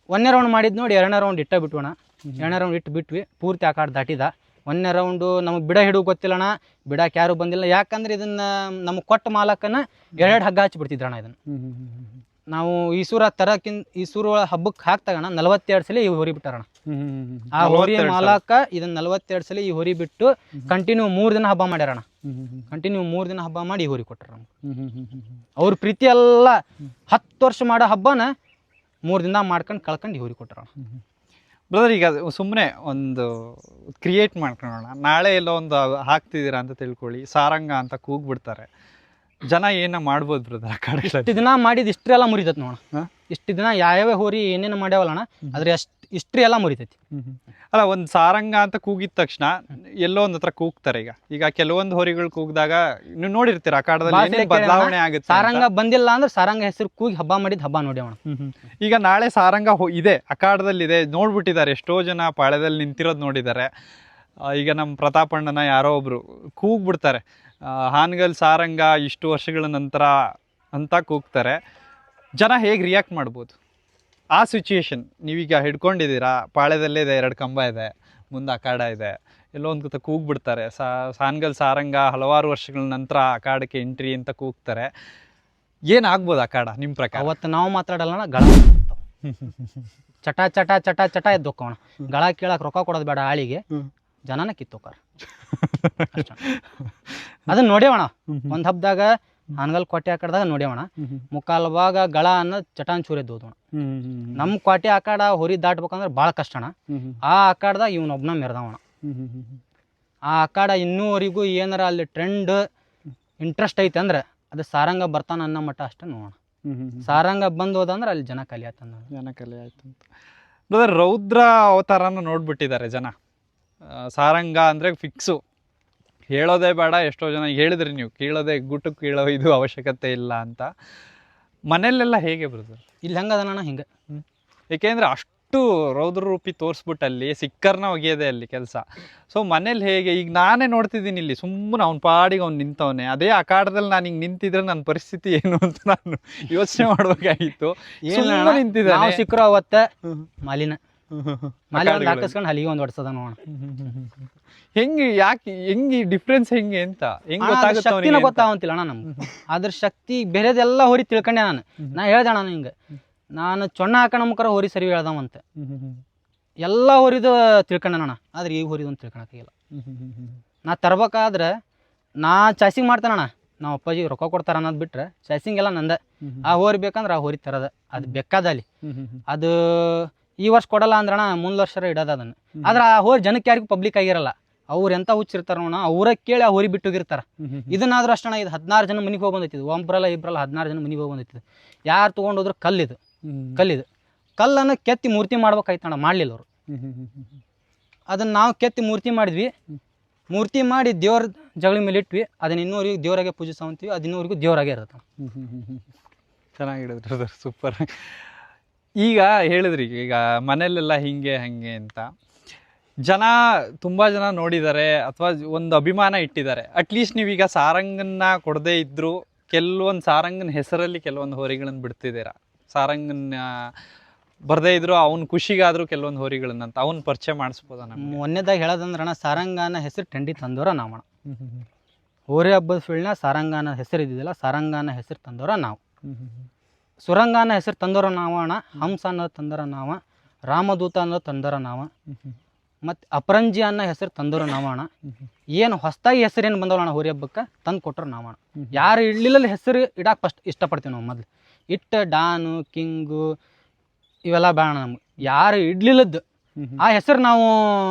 1ನೇ ರೌಂಡ್ ಮಾಡಿದ್ದು ನೋಡಿ 2ನೇ ರೌಂಡ್ ಇಟ್ಟ ಬಿಟ್ವಣ. 2ನೇ ರೌಂಡ್ ಇಟ್ಟು ಬಿಟ್ವಿ, ಪೂರ್ತಿ ಆ ಕಾರ್ಡ್ ದಾಟಿದ. 1ನೇ ರೌಂಡು ನಮಗೆ ಬಿಡ ಹಿಡಿದು ಗೊತ್ತಿಲ್ಲಣ್ಣ, ಬಿಡಕ್ಕೆ ಯಾರು ಬಂದಿಲ್ಲ. ಯಾಕಂದ್ರೆ ಇದನ್ನು ನಮಗೆ ಕೊಟ್ಟ ಮಾಲಕನ 2 ಹಗ್ಗ ಹಚ್ಚಿ ಬಿಡ್ತಿದ್ರಣ್ಣ. ಇದನ್ನು ನಾವು ಈಸೂರ ಹಬ್ಬಕ್ಕೆ ಹಾಕ್ತಾಗಣ 42 ಸಲ ಈ ಹೋರಿ ಬಿಟ್ಟಾರಣ. ಆ ಹೋರಿ ಮಾಲಕ ಇದನ್ನ 42 ಸಲ ಈ ಹೋರಿ ಬಿಟ್ಟು ಕಂಟಿನ್ಯೂ 3 ದಿನ ಹಬ್ಬ ಮಾಡ್ಯಾರಣ. ಕಂಟಿನ್ಯೂ 3 ದಿನ ಹಬ್ಬ ಮಾಡಿ ಈ ಹೋರಿ ಕೊಟ್ಟಾರ ನಮ್ಗೆ. ಅವ್ರ ಪ್ರೀತಿ ಎಲ್ಲ 10 ವರ್ಷ ಮಾಡೋ ಹಬ್ಬನ 3 ದಿನ ಮಾಡ್ಕೊಂಡು ಕಳ್ಕೊಂಡು ಹೋರಿ ಕೊಟ್ಟರು.
ಬ್ರದರ್ ಈಗ ಸುಮ್ಮನೆ ಒಂದು ಕ್ರಿಯೇಟ್ ಮಾಡ್ಕೊಳ್ಳೋಣ, ನಾಳೆ ಎಲ್ಲೋ ಒಂದು ಹಾಕ್ತಿದ್ದೀರಾ ಅಂತ ತಿಳ್ಕೊಳ್ಳಿ, ಸಾರಂಗ ಅಂತ ಕೂಗ್ಬಿಡ್ತಾರೆ, ಜನ ಏನ ಮಾಡ್ಬೋದು ಬ್ರದರ್ ಆ ಕಡೆ?
ಇಷ್ಟು ದಿನ ಮಾಡಿದ ಹಿಸ್ಟ್ರಿ ಎಲ್ಲ ಮುರಿತೈತಿ ನೋಡ. ಇಷ್ಟು ದಿನ ಯಾವ್ಯಾವ ಹೋರಿ ಏನೇನು ಮಾಡ್ಯಾವಲ್ಲಣ್ಣ ಅದ್ರ ಹಿಸ್ಟ್ರಿ ಎಲ್ಲ ಮುರಿತೈತಿ.
ಅಲ್ಲ, ಒಂದು ಸಾರಂಗ ಅಂತ ಕೂಗಿದ ತಕ್ಷಣ ಎಲ್ಲೋ ಒಂದ್ ಹತ್ರ ಕೂಗ್ತಾರೆ. ಈಗ ಕೆಲವೊಂದು ಹೋರಿಗಳು ಕೂಗಿದಾಗ ನೀವು ನೋಡಿರ್ತೀರ ಅಖಾಡದಲ್ಲಿ ಏನೇನ್ ಬದಲಾವಣೆ ಆಗುತ್ತೆ.
ಸಾರಂಗ ಬಂದಿಲ್ಲ ಅಂದ್ರೆ ಸಾರಂಗ ಹೆಸರು ಕೂಗಿ ಹಬ್ಬ ಮಾಡಿದ ಹಬ್ಬ ನೋಡಿ ಅವಣ.
ಈಗ ನಾಳೆ ಸಾರಂಗ ಇದೆ, ಅಖಾಡದಲ್ಲಿ ಇದೆ, ನೋಡ್ಬಿಟ್ಟಿದ್ದಾರೆ, ಎಷ್ಟೋ ಜನ ಪಾಳ್ಯದಲ್ಲಿ ನಿಂತಿರೋದು ನೋಡಿದ್ದಾರೆ. ಈಗ ನಮ್ಮ ಪ್ರತಾಪಣ್ಣನ ಯಾರೋ ಒಬ್ರು ಕೂಗ್ಬಿಡ್ತಾರೆ, ಹಾನಗಲ್ ಸಾರಂಗ ಇಷ್ಟು ವರ್ಷಗಳ ನಂತರ ಅಂತ ಕೂಗ್ತಾರೆ. ಜನ ಹೇಗೆ ರಿಯಾಕ್ಟ್ ಮಾಡ್ಬೋದು ಆ ಸಿಚುಯೇಷನ್? ನೀವೀಗ ಹಿಡ್ಕೊಂಡಿದ್ದೀರಾ, ಪಾಳ್ಯದಲ್ಲೇ ಇದೆ, 2 ಕಂಬ ಇದೆ, ಮುಂದೆ ಅಖಾಡ ಇದೆ, ಎಲ್ಲೋ ಒಂದು ಕೂತ ಕೂಗ್ಬಿಡ್ತಾರೆ, ಹಾನಗಲ್ ಸಾರಂಗ ಹಲವಾರು ವರ್ಷಗಳ ನಂತರ ಅಖಾಡಕ್ಕೆ ಎಂಟ್ರಿ ಅಂತ ಕೂಗ್ತಾರೆ. ಏನಾಗ್ಬೋದು ಅಖಾಡ ನಿಮ್ಮ ಪ್ರಕಾರ?
ಅವತ್ತು ನಾವು ಮಾತಾಡಲ್ಲ, ಗಳ ಚಟ ಚಟ ಚಟ ಚಟ ಎದ್ದೋಕೋಣ. ಗಳ ಕೇಳಕ್ಕೆ ರೊಕ್ಕ ಕೊಡೋದು ಬೇಡ, ಆಳಿಗೆ ಜನನ ಕಿತ್ತೋಕಾರ. ಅದನ್ನ ನೋಡ್ಯವಣ ಒಂದ್ ಹಬ್ದಾಗ ಹಾನಗಲ್ ಕೋಟೆ ಆಕಡದಾಗ ನೋಡ್ಯವಣ. ಮುಕ್ಕಾಲ್ ಭಾಗ ಗಳ ಅನ್ನೋದು ಚಟಾನ್ ಚೂರಿ ಎದ್ದೋದಣ. ನಮ್ ಕೋಟೆ ಆಕಾಡ ಹೊರಿ ದಾಟ್ಬೇಕಂದ್ರೆ ಭಾಳ ಕಷ್ಟಣ. ಆ ಆಕಾಡದಾಗ ಇವನೊಬ್ನ ಮೆರೆದವಣ. ಆ ಆಕಾಡ ಇನ್ನೂವರೆಗೂ ಏನಾರ ಅಲ್ಲಿ ಟ್ರೆಂಡ್ ಇಂಟ್ರೆಸ್ಟ್ ಐತೆ ಅಂದ್ರೆ ಅದು ಸಾರಂಗ ಬರ್ತಾನ ಅನ್ನೋ ಮಟ್ಟ ಅಷ್ಟೇ ನೋಡೋಣ. ಸಾರಂಗ ಬಂದು ಹೋದಂದ್ರೆ ಅಲ್ಲಿ ಜನ ಕಲಿ ಆಯ್ತಂದ,
ಜನ ಕಲಿ ಆಯ್ತು ಅಂತ. ಬ್ರದರ್, ರೌದ್ರ ಅವತಾರನ ನೋಡ್ಬಿಟ್ಟಿದ್ದಾರೆ ಜನ. ಸಾರಂಗ ಅಂದರೆ ಫಿಕ್ಸು, ಹೇಳೋದೇ ಬೇಡ. ಎಷ್ಟೋ ಜನ ಹೇಳಿದ್ರಿ ನೀವು, ಕೀಳೋದೇ ಗುಟ್ಟು ಕೀಳೋ ಇದು ಅವಶ್ಯಕತೆ ಇಲ್ಲ ಅಂತ. ಮನೆಯಲ್ಲೆಲ್ಲ ಹೇಗೆ ಬ್ರದರ್?
ಇಲ್ಲಿ ಹೆಂಗದಣ್ಣ ಹಿಂಗೆ.
ಏಕೆಂದರೆ ಅಷ್ಟು ರೌದ್ರ ರೂಪಿ ತೋರಿಸ್ಬಿಟ್ಟಲ್ಲಿ ಸಿಕ್ಕರ್ನ ಒಗೆಯೋದೆ ಅಲ್ಲಿ ಕೆಲಸ. ಸೊ ಮನೇಲಿ ಹೇಗೆ? ಈಗ ನಾನೇ ನೋಡ್ತಿದ್ದೀನಿ ಇಲ್ಲಿ ಸುಮ್ಮನೆ ಅವ್ನ ಪಾಡಿಗೆ ಅವ್ನು ನಿಂತವನೆ. ಅದೇ ಅಖಾಡದಲ್ಲಿ ನಾನು ಹಿಂಗೆ ನಿಂತಿದ್ರೆ ನನ್ನ ಪರಿಸ್ಥಿತಿ ಏನು ಅಂತ ನಾನು ಯೋಚನೆ ಮಾಡ್ಬೇಕಾಗಿತ್ತು. ನಿಂತಿದ್ದಾನೆ
ಸಿಕ್ಕರು ಅವತ್ತ ಮಾಲಿನ ಮಾಲಿ ಹಾಕಿಸ್ಕೊಂಡು ಹಲಿಗೆ ಒಂದು ಹೊಡ್ಸದ ನೋಡೋಣ.
ಹೆಂಗೆ, ಯಾಕೆ, ಹೆಂಗೆ ಡಿಫ್ರೆನ್ಸ್ ಹೆಂಗೆ ಅಂತ ಹೆಂಗ್
ಶಕ್ತಿನ ಗೊತ್ತಾವಂತಿಲ್ಲ ಅಣ್ಣ ನಮ್ಗೆ. ಅದ್ರ ಶಕ್ತಿ ಬೇರೆದೆಲ್ಲ ಹೊರಿ ತಿಳ್ಕೊಂಡೆ ನಾ ಹೇಳ್ದೆ ಅಣ್ಣ ಹಿಂಗೆ. ನಾನು ಚೊಣ್ಣ ಹಾಕೋಣ ಮುಖರ ಹೋರಿ ಸರಿ ಹೇಳ್ದವಂತೆ. ಎಲ್ಲ ಹೊರಿದು ತಿಳ್ಕೊಂಡಣ್ಣ, ಆದ್ರೆ ಈಗ ಹೊರಿದು ಅಂತ ತಿಳ್ಕೊಳಕ್ಕಾಗಿಲ್ಲ. ನಾ ತರ್ಬೇಕಾದ್ರೆ ನಾ ಚಾಯ್ಸಿಂಗ್ ಮಾಡ್ತಾನಣ್ಣ. ನಾವು ಅಪ್ಪಾಜಿ ರೊಕ್ಕ ಕೊಡ್ತಾರ ಅನ್ನೋದು ಬಿಟ್ರೆ ಚಾಯ್ಸಿಂಗ್ ಎಲ್ಲ ನಂದ. ಆ ಹೋರಿ ಬೇಕಂದ್ರೆ ಆ ಹೋರಿ ತರದ, ಅದು ಬೇಕಾದಲ್ಲಿ. ಅದು ಈ ವರ್ಷ ಕೊಡಲ್ಲ ಅಂದ್ರಣ ಮುಂದ್ ವರ್ಷ ಇಡೋದ ಅದನ್ನ. ಆದ್ರೆ ಆ ಹೋರಿ ಜನಕ್ಕೆ ಯಾರಿಗೂ ಪಬ್ಲಿಕ್ ಆಗಿರಲ್ಲ. ಅವ್ರು ಎಂತ ಹುಚ್ಚಿರ್ತಾರ ನೋಣ, ಅವ್ರ ಕೇಳಿ ಆ ಹೋರಿ ಬಿಟ್ಟು ಹೋಗಿರ್ತಾರ. ಇದನ್ನಾದ್ರೂ ಅಷ್ಟಣ, ಇದು 16 ಜನ ಮನಿಗೆ ಹೋಗಿ ಬಂದೈತಿ. ಒಬ್ಬರಲ್ಲ ಇಬ್ಬರಲ್ಲ 16 ಜನ ಮನಿಗೆ ಹೋಗಿ ಬಂದೈತಿ. ಯಾರು ತೊಗೊಂಡೋದ್ರು ಕಲ್ಲಿದು ಕಲ್ಲನ್ನು ಕೆತ್ತಿ ಮೂರ್ತಿ ಮಾಡ್ಬೇಕಾಯ್ತಣ್ಣ, ಮಾಡ್ಲಿಲ್ಲ ಅವರು. ಅದನ್ನ ನಾವು ಕೆತ್ತಿ ಮೂರ್ತಿ ಮಾಡಿದ್ವಿ. ಮೂರ್ತಿ ಮಾಡಿ ದೇವ್ರ ಜಗಳ ಮೇಲೆ ಇಟ್ವಿ. ಅದನ್ನ ಇನ್ನೂವರೆಗೂ ದೇವರಾಗೆ ಪೂಜಿಸ್ತೀವಿ. ಅದು ಇನ್ನೂವರೆಗೂ ದೇವರಾಗೆ ಇರುತ್ತೆ.
ಚೆನ್ನಾಗಿಡಿದ್ರು, ಸೂಪರ್. ಈಗ ಹೇಳಿದ್ರಿ, ಈಗ ಮನೇಲೆಲ್ಲ ಹಿಂಗೆ ಹಂಗೆ ಅಂತ ಜನ ತುಂಬ ಜನ ನೋಡಿದ್ದಾರೆ ಅಥವಾ ಒಂದು ಅಭಿಮಾನ ಇಟ್ಟಿದ್ದಾರೆ. ಅಟ್ಲೀಸ್ಟ್ ನೀವೀಗ ಸಾರಂಗನ್ನ ಕೊಡದೇ ಇದ್ದರೂ ಕೆಲವೊಂದು ಸಾರಂಗನ ಹೆಸರಲ್ಲಿ ಕೆಲವೊಂದು ಹೋರಿಗಳನ್ನು ಬಿಡ್ತಿದ್ದೀರಾ. ಸಾರಂಗನ್ನ ಬರದೇ ಇದ್ರು ಅವ್ನ ಖುಷಿಗಾದರೂ ಕೆಲವೊಂದು ಹೋರಿಗಳನ್ನ ಅಂತ ಅವ್ನ ಪರಿಚಯ ಮಾಡಿಸ್ಬೋದ?
ಮೊನ್ನೆದಾಗ ಹೇಳೋದಂದ್ರಣ, ಸಾರಂಗಾನ ಹೆಸರು ಟೆಂಡಿ ತಂದೋರ ನಾವಣ. ಹೋರಿ ಹಬ್ಬದ ಫೀಲ್ಡ್ನ ಸಾರಂಗಾನ ಹೆಸರು ಇದ್ದಿದ್ದಿಲ್ಲ, ಸಾರಂಗಾನ ಹೆಸರು ತಂದೋರ ನಾವು. ಸುರಂಗಾನ ಹೆಸರು ತಂದೋರ ನಾವ ಅಣ್ಣ. ಹಂಸ ಅನ್ನೋದು ತಂದೋರ ನಾವ. ರಾಮದೂತ ಅನ್ನೋದು ತಂದೋರ ನಾವ. ಮತ್ತು ಅಪರಂಜಿ ಅನ್ನೋ ಹೆಸರು ತಂದೋರ ನಾವ ಅಣ್ಣ. ಏನು ಹೊಸದಾಗಿ ಹೆಸರು ಏನು ಬಂದವಲ್ಲ ಹೋರಿ ಹಬ್ಬಕ್ಕೆ ತಂದು ಕೊಟ್ಟರು ನಾವ ಅಣ್ಣ. ಯಾರು ಇಡ್ಲಿಲ್ಲ ಹೆಸರು ಇಡಕ್ಕೆ ಫಸ್ಟ್ ಇಷ್ಟಪಡ್ತೀವಿ ನಾವು. ಮೊದಲು ಇಟ್ಟ ಡಾನು, ಕಿಂಗು ಇವೆಲ್ಲ ಬೇಡ ನಮ್ಗೆ. ಯಾರು ಇಡ್ಲಿಲ್ಲದ್ದು ಆ ಹೆಸರು ನಾವು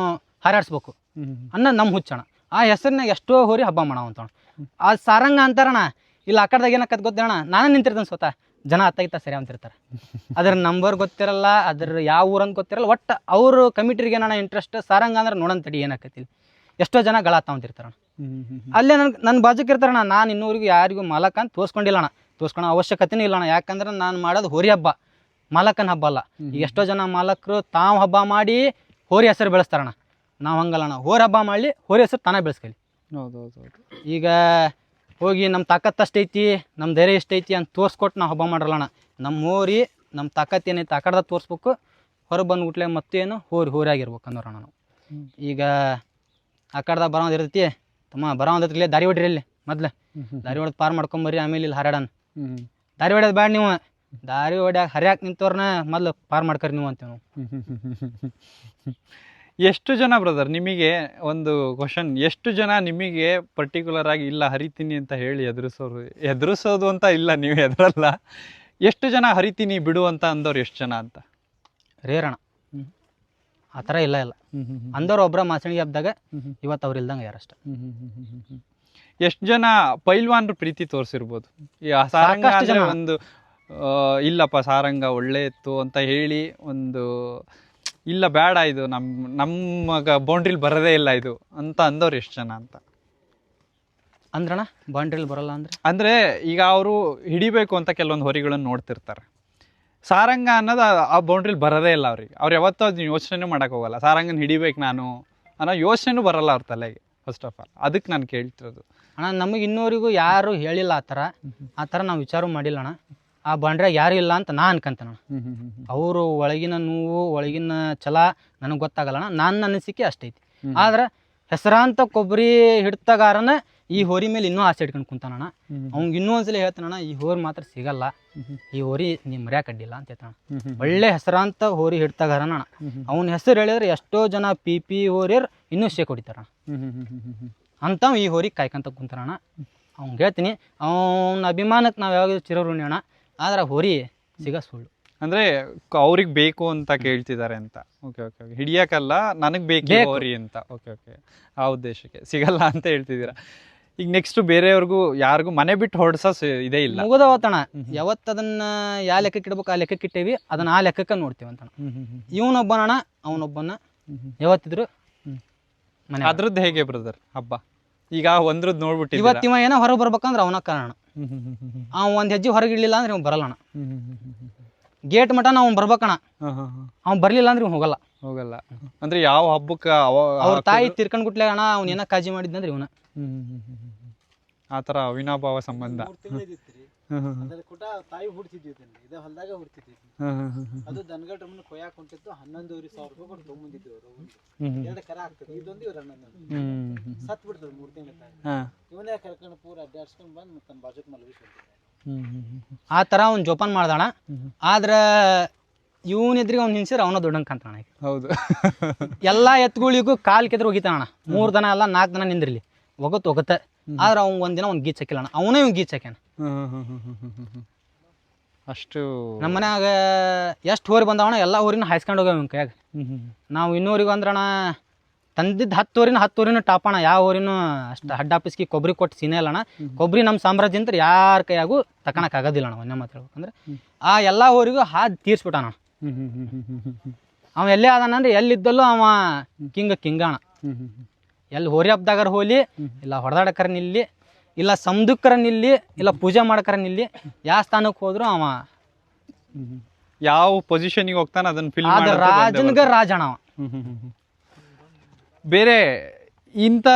ಹಾರಾಡಿಸ್ಬೇಕು ಅನ್ನೋದು ನಮ್ಮ ಹುಚ್ಚಣ. ಆ ಹೆಸರಿನಾಗ ಎಷ್ಟೋ ಹೋರಿ ಹಬ್ಬ ಮಾಡವಂತಣ. ಆ ಸಾರಂಗ ಅಂತಾರಣ. ಇಲ್ಲಿ ಆ ಕಡೆದಾಗ ಏನಕ್ಕದ್ ಗೊತ್ತೇಣ, ನಾನೇ ನಿಂತಿರ್ತೇನೆ ಸ್ವತಃ. ಜನ ಅತ್ತಾಗಿತ್ತ ಸರಿ ಅಂತಿರ್ತಾರೆ. ಅದ್ರ ನಂಬರ್ ಗೊತ್ತಿರಲ್ಲ, ಅದ್ರ ಯಾವ ಊರಂತ ಗೊತ್ತಿರಲ್ಲ. ಒಟ್ಟು ಅವರು ಕಮಿಟಿಗೆ ಏನಣ್ಣ ಇಂಟ್ರೆಸ್ಟ್, ಸಾರಂಗ ಅಂದ್ರೆ ನೋಡಂತಡಿ ಏನಾಕೈತಿ. ಎಷ್ಟೋ ಜನ ಗಳಾತಾವಂತಿರ್ತಾರಣ. ಅಲ್ಲೇ ನನ್ನ ಬಾಜುಕ್ ಇರ್ತಾರಣ. ನಾನು ಇನ್ನೂವರೆಗೂ ಯಾರಿಗೂ ಮಾಲಕ ಅಂತ ತೋರಿಸ್ಕೊಂಡಿಲ್ಲ ಅಣ್ಣ. ತೋರಿಸ್ಕೊಳೋ ಅವಶ್ಯಕತೆನೂ ಇಲ್ಲಣ್ಣ. ಯಾಕಂದ್ರೆ ನಾನು ಮಾಡೋದು ಹೋರಿ ಹಬ್ಬ, ಮಾಲಕನ ಹಬ್ಬ ಅಲ್ಲ. ಈಗ ಎಷ್ಟೋ ಜನ ಮಾಲಕರು ತಾವು ಹಬ್ಬ ಮಾಡಿ ಹೋರಿ ಹೆಸರು ಬೆಳೆಸ್ತಾರಣ. ನಾವು ಹಂಗಲ್ಲಣ್ಣ. ಹೋರಿ ಹಬ್ಬ ಮಾಡಲಿ, ಹೋರಿ ಹೆಸರು ತಾನೇ ಬೆಳೆಸ್ಕೊಳ್ಳಿ. ಈಗ ಹೋಗಿ ನಮ್ಮ ತಾಕತ್ತಷ್ಟೈತಿ, ನಮ್ಮ ಧೈರ್ಯ ಎಷ್ಟೈತಿ ಅಂತ ತೋರಿಸ್ಕೊಟ್ಟು ನಾವು ಹಬ್ಬ ಮಾಡಲ್ಲಣ್ಣ. ನಮ್ಮ ಹೋರಿ ನಮ್ಮ ತಾಕತ್ತು ಏನೈತಿ ಆ ಕಡೆದಾಗ ತೋರಿಸ್ಬೇಕು. ಹೊರಗೆ ಬಂದ್ಬಿಟ್ಲೆ ಮತ್ತೇನು ಹೋರಿ ಆಗಿರ್ಬೇಕು ಅಂದೋರಣ್ಣ ನಾವು. ಈಗ ಆ ಕಡೆದಾಗ ಬರೋದು ಇರ್ತೈತಿ, ತಮ್ಮ ಬರೋದಿರ್ಲಿ ದಾರಿ ಹೊಡ್ರಿ. ಅಲ್ಲಿ ಮೊದ್ಲು ದಾರಿ ಹೊಡೆದು ಪಾರ್ ಮಾಡ್ಕೊಂಬರ್ರಿ, ಆಮೇಲೆ ಇಲ್ಲಿ ಹರಡಣ. ದಾರಿ ಹೊಡೆಯೋದು ಬೇಡ ನೀವು. ದಾರಿ ಹೊಡ್ಯಾಗ ಹರಿಯಾಕೆ ನಿಂತವ್ರನ್ನ ಮೊದ್ಲು ಪಾರ್ ಮಾಡ್ಕರಿ ನೀವು ಅಂತೀವಿ ನಾವು.
ಎಷ್ಟು ಜನ ಬ್ರದರ್ ನಿಮಗೆ ಒಂದು ಕ್ವಶನ್, ಎಷ್ಟು ಜನ ನಿಮಗೆ ಪರ್ಟಿಕ್ಯುಲರ್ ಆಗಿ ಇಲ್ಲ ಹರಿತೀನಿ ಅಂತ ಹೇಳಿ ಎದುರಿಸೋದು ಅಂತ ಇಲ್ಲ, ನೀವು ಎದುರಲ್ಲ, ಎಷ್ಟು ಜನ ಹರಿತೀನಿ ಬಿಡು ಅಂತ ಅಂದವ್ರು ಎಷ್ಟು ಜನ ಅಂತ?
ರೇರಣ ಆ ಥರ ಇಲ್ಲ ಅಂದವ್ರು ಒಬ್ಬರ ಮಾಸಣಿಗೆ ಹಬ್ಬದಾಗ ಇವತ್ತು ಅವ್ರು ಇಲ್ದಂಗೆ ಯಾರಷ್ಟ.
ಎಷ್ಟು ಜನ ಪೈಲ್ವಾನ್ರು ಪ್ರೀತಿ ತೋರಿಸಿರ್ಬೋದು ಈ ಸಾರಂಗ
ಸಾಕಷ್ಟು
ಅಂದ್ರೆ
ಜನ.
ಒಂದು ಇಲ್ಲಪ್ಪ ಸಾರಂಗ ಒಳ್ಳೆ ಇತ್ತು ಅಂತ ಹೇಳಿ ಒಂದು ಇಲ್ಲ ಬೇಡ ಇದು ನಮ್ಮಗ ಬೌಂಡ್ರಿಲಿ ಬರೋದೇ ಇಲ್ಲ ಇದು ಅಂತ ಅಂದವ್ರು ಎಷ್ಟು ಜನ ಅಂತ?
ಅಂದ್ರಣ ಬಾಂಡ್ರಿಲ್ ಬರಲ್ಲ
ಅಂದ್ರೆ ಈಗ ಅವರು ಹಿಡಿಬೇಕು ಅಂತ ಕೆಲವೊಂದು ಹೊರಿಗಳನ್ನು ನೋಡ್ತಿರ್ತಾರೆ. ಸಾರಂಗ ಅನ್ನೋದು ಆ ಬೌಂಡ್ರಿಲಿ ಬರೋದೇ ಇಲ್ಲ ಅವ್ರಿಗೆ. ಅವ್ರು ಯಾವತ್ತೂ ಅದನ್ನ ಯೋಚನೆ ಮಾಡಕ್ ಹೋಗಲ್ಲ, ಸಾರಂಗನ ಹಿಡಿಬೇಕು ನಾನು ಅನ್ನೋ ಯೋಚನೆನೂ ಬರಲ್ಲ ಅವ್ರ ತಲೆಗೆ ಫಸ್ಟ್ ಆಫ್ ಆಲ್. ಅದಕ್ಕೆ ನಾನು ಕೇಳ್ತಿರೋದು
ಅಣ್ಣ. ನಮಗೆ ಇನ್ನೂರಿಗೂ ಯಾರು ಹೇಳಿಲ್ಲ ಆ ಥರ ನಾವು ವಿಚಾರ ಮಾಡಿಲ್ಲ ಅಣ್ಣ. ಆ ಬಾಂಡ್ರ್ಯಾಗ ಯಾರು ಇಲ್ಲ ಅಂತ ನಾ ಅನ್ಕಂತೇನೆ. ಅವರು ಒಳಗಿನ ನೋವು ಒಳಗಿನ ಛಲ ನನಗೆ ಗೊತ್ತಾಗಲ್ಲ ಅಣ್ಣ. ನನ್ನ ಅನಿಸಿಕೆ ಅಷ್ಟೈತಿ. ಆದ್ರೆ ಹೆಸರಾಂತ ಕೊಬ್ಬರಿ ಹಿಡ್ತಗಾರನ ಈ ಹೋರಿ ಮೇಲೆ ಇನ್ನೂ ಆಸೆ ಇಟ್ಕೊಂಡು ಕುಂತಾನಣ್ಣ. ಅವ್ನಿಗೆ ಇನ್ನೂ ಒಂದ್ಸಲ ಹೇಳ್ತಾನಣ್ಣ, ಈ ಹೋರಿ ಮಾತ್ರ ಸಿಗಲ್ಲ, ಈ ಹೋರಿ ನೀ ಮರ್ಯಾಕ ಅಡ್ಡಿಲ್ಲ ಅಂತ ಹೇಳ್ತಾನ. ಒಳ್ಳೆ ಹೆಸರಾಂತ ಹೋರಿ ಹಿಡ್ತಗಾರನ ಅವ್ನ ಹೆಸರು ಹೇಳಿದ್ರೆ ಎಷ್ಟೋ ಜನ ಪಿ ಹೋರಿಯರ್ ಇನ್ನೂ ಶೇಕ್ ಹೊಡಿತಾರ ಅಂಥವ್ ಈ ಹೋರಿ ಕಾಯ್ಕೊಂತ ಕುಂತಾನಣ್ಣ. ಅವ್ನಿಗೆ ಹೇಳ್ತೀನಿ, ಅವನ ಅಭಿಮಾನಕ್ಕೆ ನಾವು ಯಾವಾಗ ಚಿರಋಣಿ ಅಣ್ಣ. ಆದ್ರೆ ಹೋರಿ ಸಿಗ ಸುಳ್ಳು.
ಅಂದ್ರೆ ಅವ್ರಿಗೆ ಬೇಕು ಅಂತ ಕೇಳ್ತಿದ್ದಾರೆ ಅಂತ. ಓಕೆ ಓಕೆ ಓಕೆ, ಹಿಡಿಯಕ್ಕಲ್ಲ ನನಗೆ ಬೇಕು ಹೋರಿ ಅಂತ. ಓಕೆ ಓಕೆ, ಆ ಉದ್ದೇಶಕ್ಕೆ ಸಿಗಲ್ಲ ಅಂತ ಹೇಳ್ತಿದ್ದೀರಾ. ಈಗ ನೆಕ್ಸ್ಟ್ ಬೇರೆಯವ್ರಿಗೂ ಯಾರಿಗೂ ಮನೆ ಬಿಟ್ಟು ಹೊಡ್ಸ ಇದೇ ಇಲ್ಲ,
ಮುಗಿದ ಹೋತಣ. ಯಾವತ್ತು ಅದನ್ನ ಯಾವ ಲೆಕ್ಕಕ್ಕೆ ಇಡ್ಬೇಕು ಆ ಲೆಕ್ಕಕ್ಕೆ ಇಟ್ಟೇವಿ, ಅದನ್ನ ಆ ಲೆಕ್ಕಕ್ಕೆ ನೋಡ್ತೀವಿ ಅಂತಣ. ಇವನೊಬ್ಬನಣ್ಣ ಅವನೊಬ್ಬನ ಯಾವತ್ತಿದ್ರು ಮನೆ.
ಅದ್ರದ್ದು ಹೇಗೆ ಬ್ರದರ್ ಹಬ್ಬ? ಈಗ ಒಂದ್ರದ್ದು ನೋಡ್ಬಿಟ್ಟು
ಇವತ್ತಿವ ಏನೋ ಹೊರಗೆ ಬರ್ಬೇಕಂದ್ರೆ ಅವನ ಕಾರಣ. ಅವ್ ಒಂದ್ ಹೆಜ್ಜೆ ಹೊರಗೆ ಇಡ್ಲಿಲ್ಲ ಅಂದ್ರೆ ಇವ್ ಬರಲ್ಲಣ್ಣ. ಗೇಟ್ ಮಟನ ಅವ್ನು ಬರ್ಬೇಕಣ್ಣ. ಅವ್ನು ಬರ್ಲಿಲ್ಲ ಅಂದ್ರೆ ಇವ್ ಹೋಗಲ್ಲ.
ಅಂದ್ರೆ ಯಾವ ಹಬ್ಬಕ್ಕ
ಅವ್ರ ತಾಯಿ ತೀರ್ಕೊಂಡ್ ಗುಟ್ಲೆ ಅಣ್ಣ ಅವ್ನ ಏನ ಕಾಳಜಿ ಮಾಡಿದ್ನಂದ್ರೆ ಇವನ.
ಆತರ ಅವಿನಾಭಾವ ಸಂಬಂಧ.
ತಾಯಿ ಹುಡ್ತಿದ್ವಿ ಇದೇ ಹೊಲದಾಗ ಹುಡ್ತಿದ್ವಿ. ಅದು ದನಗಟ್ರ ಮುಂದೆ ಕೊಯ್ಯಾಕ್ ಹೊಂಟಿತ್ತು. 11,500 ರೂಪಾಯಿ ಕೊಟ್ಟು ತೊಗೊಂಬಂದಿದ್ವಿ ಅವರು. 2 ಕರ ಆಗ್ತದೆ, ಇದೊಂದು ಇವ್ರ ಅಣ್ಣ ಸತ್ ಬಿಡ್ತದೆ 3 ತಿಂಗಳ ತಾಯಿ. ಇವನೇ ಕರ್ಕೊಂಡು ಪೂರ ಅಡ್ಡಾಡ್ಸ್ಕೊಂಡ್ ಬಂದು ತನ್ನ ಬಾಜುಕ್ ಮಲಗಿಸ್ಬಿಡ್ತಾರೆ.
ಆ ತರ ಅವ್ನ್ ಜೋಪಾನ್ ಮಾಡ್ದಣ. ಆದ್ರ ಇವನ್ ಎದ್ರಿಗೆ ಅವ್ನು ನಿನ್ಸಿರ ಅವನ ದೊಡ್ಡಂಗ್ ಕಾಣ್ತಾನ.
ಹೌದು,
ಎಲ್ಲಾ ಎತ್ಗಳಿಗೂ ಕಾಲ್ ಕೆದ್ರ ಹೋಗಿತಾನ. 3 ದನ ಎಲ್ಲ 4 ದನ ನಿಂದ್ರಿಲಿ ಹೋಗತ್ತೆ. ಆದ್ರೆ ಅವ್ನ್ ಒಂದಿನ ಅವ್ನ್ ಗೀಚ್ ಹಾಕಿಲ್ಲ. ಅವನೇ ಇವ್ ಗೀಚ್ ಹಾಕ್ಯಾನ.
ಅಷ್ಟು
ನಮ್ಮ ಮನ್ಯಾಗ ಎಷ್ಟು ಹೋರಿ ಬಂದವಣ ಎಲ್ಲ ಹೋರಿನ ಹಾಯ್ಸ್ಕೊಂಡು ಹೋಗ್ಯಾವ ಇವ್ನ ಕೈಯಾಗ. ನಾವು ಇನ್ನೂರಿಗೂ ಅಂದ್ರಣ ತಂದಿದ್ದು 10 ಹೋರಿನ ಟಾಪಣ. ಯಾವ ಹೋರಿನೂ ಅಷ್ಟು ಹಡ್ಡಾಪಿಸ್ಕಿ ಕೊಬ್ಬರಿ ಕೊಟ್ಟು ಸೀನೆ ಅಲ್ಲಣ್ಣ. ಕೊಬ್ಬರಿ ನಮ್ಮ ಸಾಮ್ರಾಜ್ಯ ಅಂತ ಯಾರ ಕೈಯಾಗೂ ತಕೊಳಕ್ ಆಗೋದಿಲ್ಲ ಅಣ್ಣ. ಒಂದೇ ಮಾತು ಹೇಳ್ಬೇಕಂದ್ರೆ ಆ ಎಲ್ಲ ಹೋರಿಗೂ ಹಾದು ತೀರ್ಸ್ಬಿಟ್ಟಾನ. ಅವ ಎಲ್ಲೇ ಅದಾನ ಅಂದ್ರೆ ಎಲ್ಲಿದ್ದಲ್ಲೂ ಅವ ಕಿಂಗಣ. ಎಲ್ಲಿ ಹೋರಿ ಹಬ್ದಾಗಾರ ಹೋಲಿ, ಇಲ್ಲ ಹೊಡೆದಾಡಕರ ನಿಲ್ಲಿ, ಇಲ್ಲ ಸಮುದಕ್ಕರ ನಿಲ್ಲಿ, ಇಲ್ಲ ಪೂಜೆ ಮಾಡಕರ ನಿಲ್ಲಿ, ಯಾವ ಸ್ಥಾನಕ್ಕೆ ಹೋದ್ರು ಅವ
ಯಾವ ಪೊಸಿಷನ್ಗೆ ಹೋಗ್ತಾನೆ ಅದನ್ನ ಫಿಲ್
ರಾಜನ್ಗ ರಾಜಣ ಅವ.
ಬೇರೆ ಇಂಥ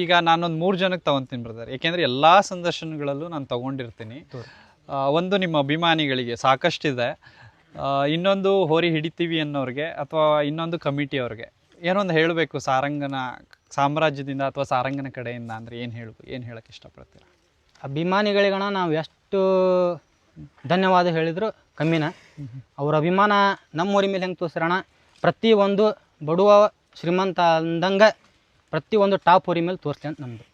ಈಗ ನಾನೊಂದು 3 ಜನಕ್ಕೆ ತಗೊಂತೀನಿ ಬ್ರದರ್. ಯಾಕೆಂದ್ರೆ ಎಲ್ಲಾ ಸಂದರ್ಶನಗಳಲ್ಲೂ ನಾನು ತಗೊಂಡಿರ್ತೀನಿ. ಒಂದು ನಿಮ್ಮ ಅಭಿಮಾನಿಗಳಿಗೆ ಸಾಕಷ್ಟಿದೆ, ಇನ್ನೊಂದು ಹೋರಿ ಹಿಡಿತೀವಿ ಅನ್ನೋರಿಗೆ, ಅಥವಾ ಇನ್ನೊಂದು ಕಮಿಟಿಯವ್ರಿಗೆ ಏನೊಂದು ಹೇಳಬೇಕು ಸಾರಂಗನ ಸಾಮ್ರಾಜ್ಯದಿಂದ ಅಥವಾ ಸಾರಂಗನ ಕಡೆಯಿಂದ ಅಂದ್ರೆ ಏನು ಹೇಳಕ್ಕೆ ಇಷ್ಟಪಡ್ತೀರಾ?
ಅಭಿಮಾನಿಗಳಿಗಣ ನಾವು ಎಷ್ಟು ಧನ್ಯವಾದ ಹೇಳಿದ್ರು ಕಮ್ಮಿನ. ಅವ್ರ ಅಭಿಮಾನ ನಮ್ಮ ಊರಿ ಮೇಲೆ ಹೆಂಗೆ ತೋರಿಸ್ರಣ, ಪ್ರತಿಯೊಂದು ಬಡವ ಶ್ರೀಮಂತ ಅಂದಂಗೆ ಪ್ರತಿಯೊಂದು ಟಾಪ್ ಊರಿ ಮೇಲೆ ತೋರಿಸ್ಲಿ ಅಂತ ನಮ್ಮದು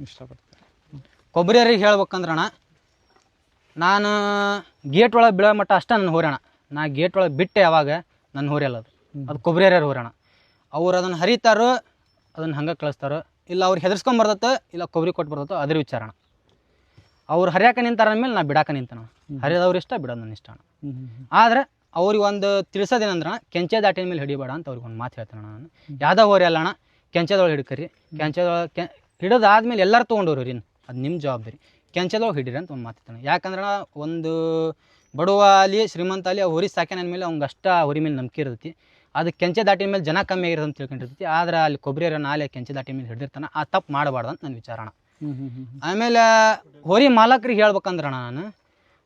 ಇಷ್ಟಪಡ್ತೀರಾ.
ಕೊಬ್ಬರಿಯರಿಗೆ ಹೇಳ್ಬೇಕಂದ್ರಣ, ನಾನು ಗೇಟ್ ಒಳಗೆ ಬೀಳೋ ಮಟ್ಟ ಅಷ್ಟೇ ನನ್ನ ಹೋರಣ. ನಾ ಗೇಟ್ ಒಳಗೆ ಬಿಟ್ಟೆ ಯಾವಾಗ ನನ್ನ ಹೋರಿ ಅಲ್ಲ ಅದು ಕೊಬ್ಬರಿಯರ ಹೋರಣ. ಅವ್ರು ಅದನ್ನು ಹರಿತಾರೋ ಅದನ್ನು ಹಂಗೆ ಕಳಿಸ್ತಾರೋ, ಇಲ್ಲ ಅವ್ರು ಹೆದರ್ಸ್ಕೊಂಬರ್ತೋ, ಇಲ್ಲ ಕೊಬ್ಬರಿ ಕೊಟ್ಟು ಬರ್ತೋ, ಅದ್ರ ವಿಚಾರಣ. ಅವ್ರು ಹರಿಯಾಕ ನಿಂತಾರ ಅಂದಮೇಲೆ ನಾ ಬಿಡಾಕ ನಿಂತಾನ. ಹರಿದವ್ರು ಇಷ್ಟ, ಬಿಡೋದು ನನ್ನ ಇಷ್ಟ. ಆದ್ರೆ ಅವ್ರಿಗೆ ಒಂದು ತಿಳಿಸೋದೇನಂದ್ರೆ ಕೆಂಚೆ ದಾಟಿನ ಮೇಲೆ ಹಿಡಿಬೇಡ ಅಂತ ಅವ್ರಿಗೆ ಒಂದು ಮಾತು ಹೇಳ್ತಾನೆ ನಾನು. ಯಾವ್ದೋ ಹೋರಿ ಅಲ್ಲಣ್ಣ, ಕೆಂಚದೊಳಗೆ ಹಿಡ್ಕರಿ. ಕೆಂಚದೊಳಗೆ ಹಿಡಿದಾದ್ಮೇಲೆ ಎಲ್ಲರೂ ತೊಗೊಂಡವ್ರಿ ರೀ, ಅದು ನಿಮ್ಮ ಜವಾಬ್ದಾರಿ. ಕೆಂಚದೊಳಗೆ ಹಿಡೀರಿ ಅಂತ ಒಂದು ಮಾತಿತ್ತಾನೆ. ಯಾಕಂದ್ರೆ ಒಂದು ಬಡವ ಅಲ್ಲಿ ಶ್ರೀಮಂತ ಅಲ್ಲಿ ಹೋರಿ ಸಾಕ್ಯಾನ ಅಂದಮೇಲೆ ಅವ್ನಿಗೆ ಅಷ್ಟ ಹೋರಿ ಮೇಲೆ ನಂಬಿಕೆ ಇರ್ತೈತಿ. ಅದು ಕೆಂಚೆ ದಾಟಿನ ಮೇಲೆ ಜನ ಕಮ್ಮಿ ಆಗಿರೋದು ಅಂತ ತಿಳ್ಕೊಂಡಿರ್ತೈತಿ. ಆದ್ರೆ ಅಲ್ಲಿ ಕೊಬ್ಬರಿಯರ ನಾಲೆ ಕೆಂಚೆ ದಾಟಿನ ಮೇಲೆ ಹಿಡಿದಿರ್ತಾನೆ. ಆ ತಪ್ಪು ಮಾಡಬಾರ್ದು ಅಂತ ನನ್ನ ವಿಚಾರಣ. ಆಮೇಲೆ ಹೋರಿ ಮಾಲಕರಿಗೆ ಹೇಳ್ಬೇಕಂದ್ರೆ ನಾನು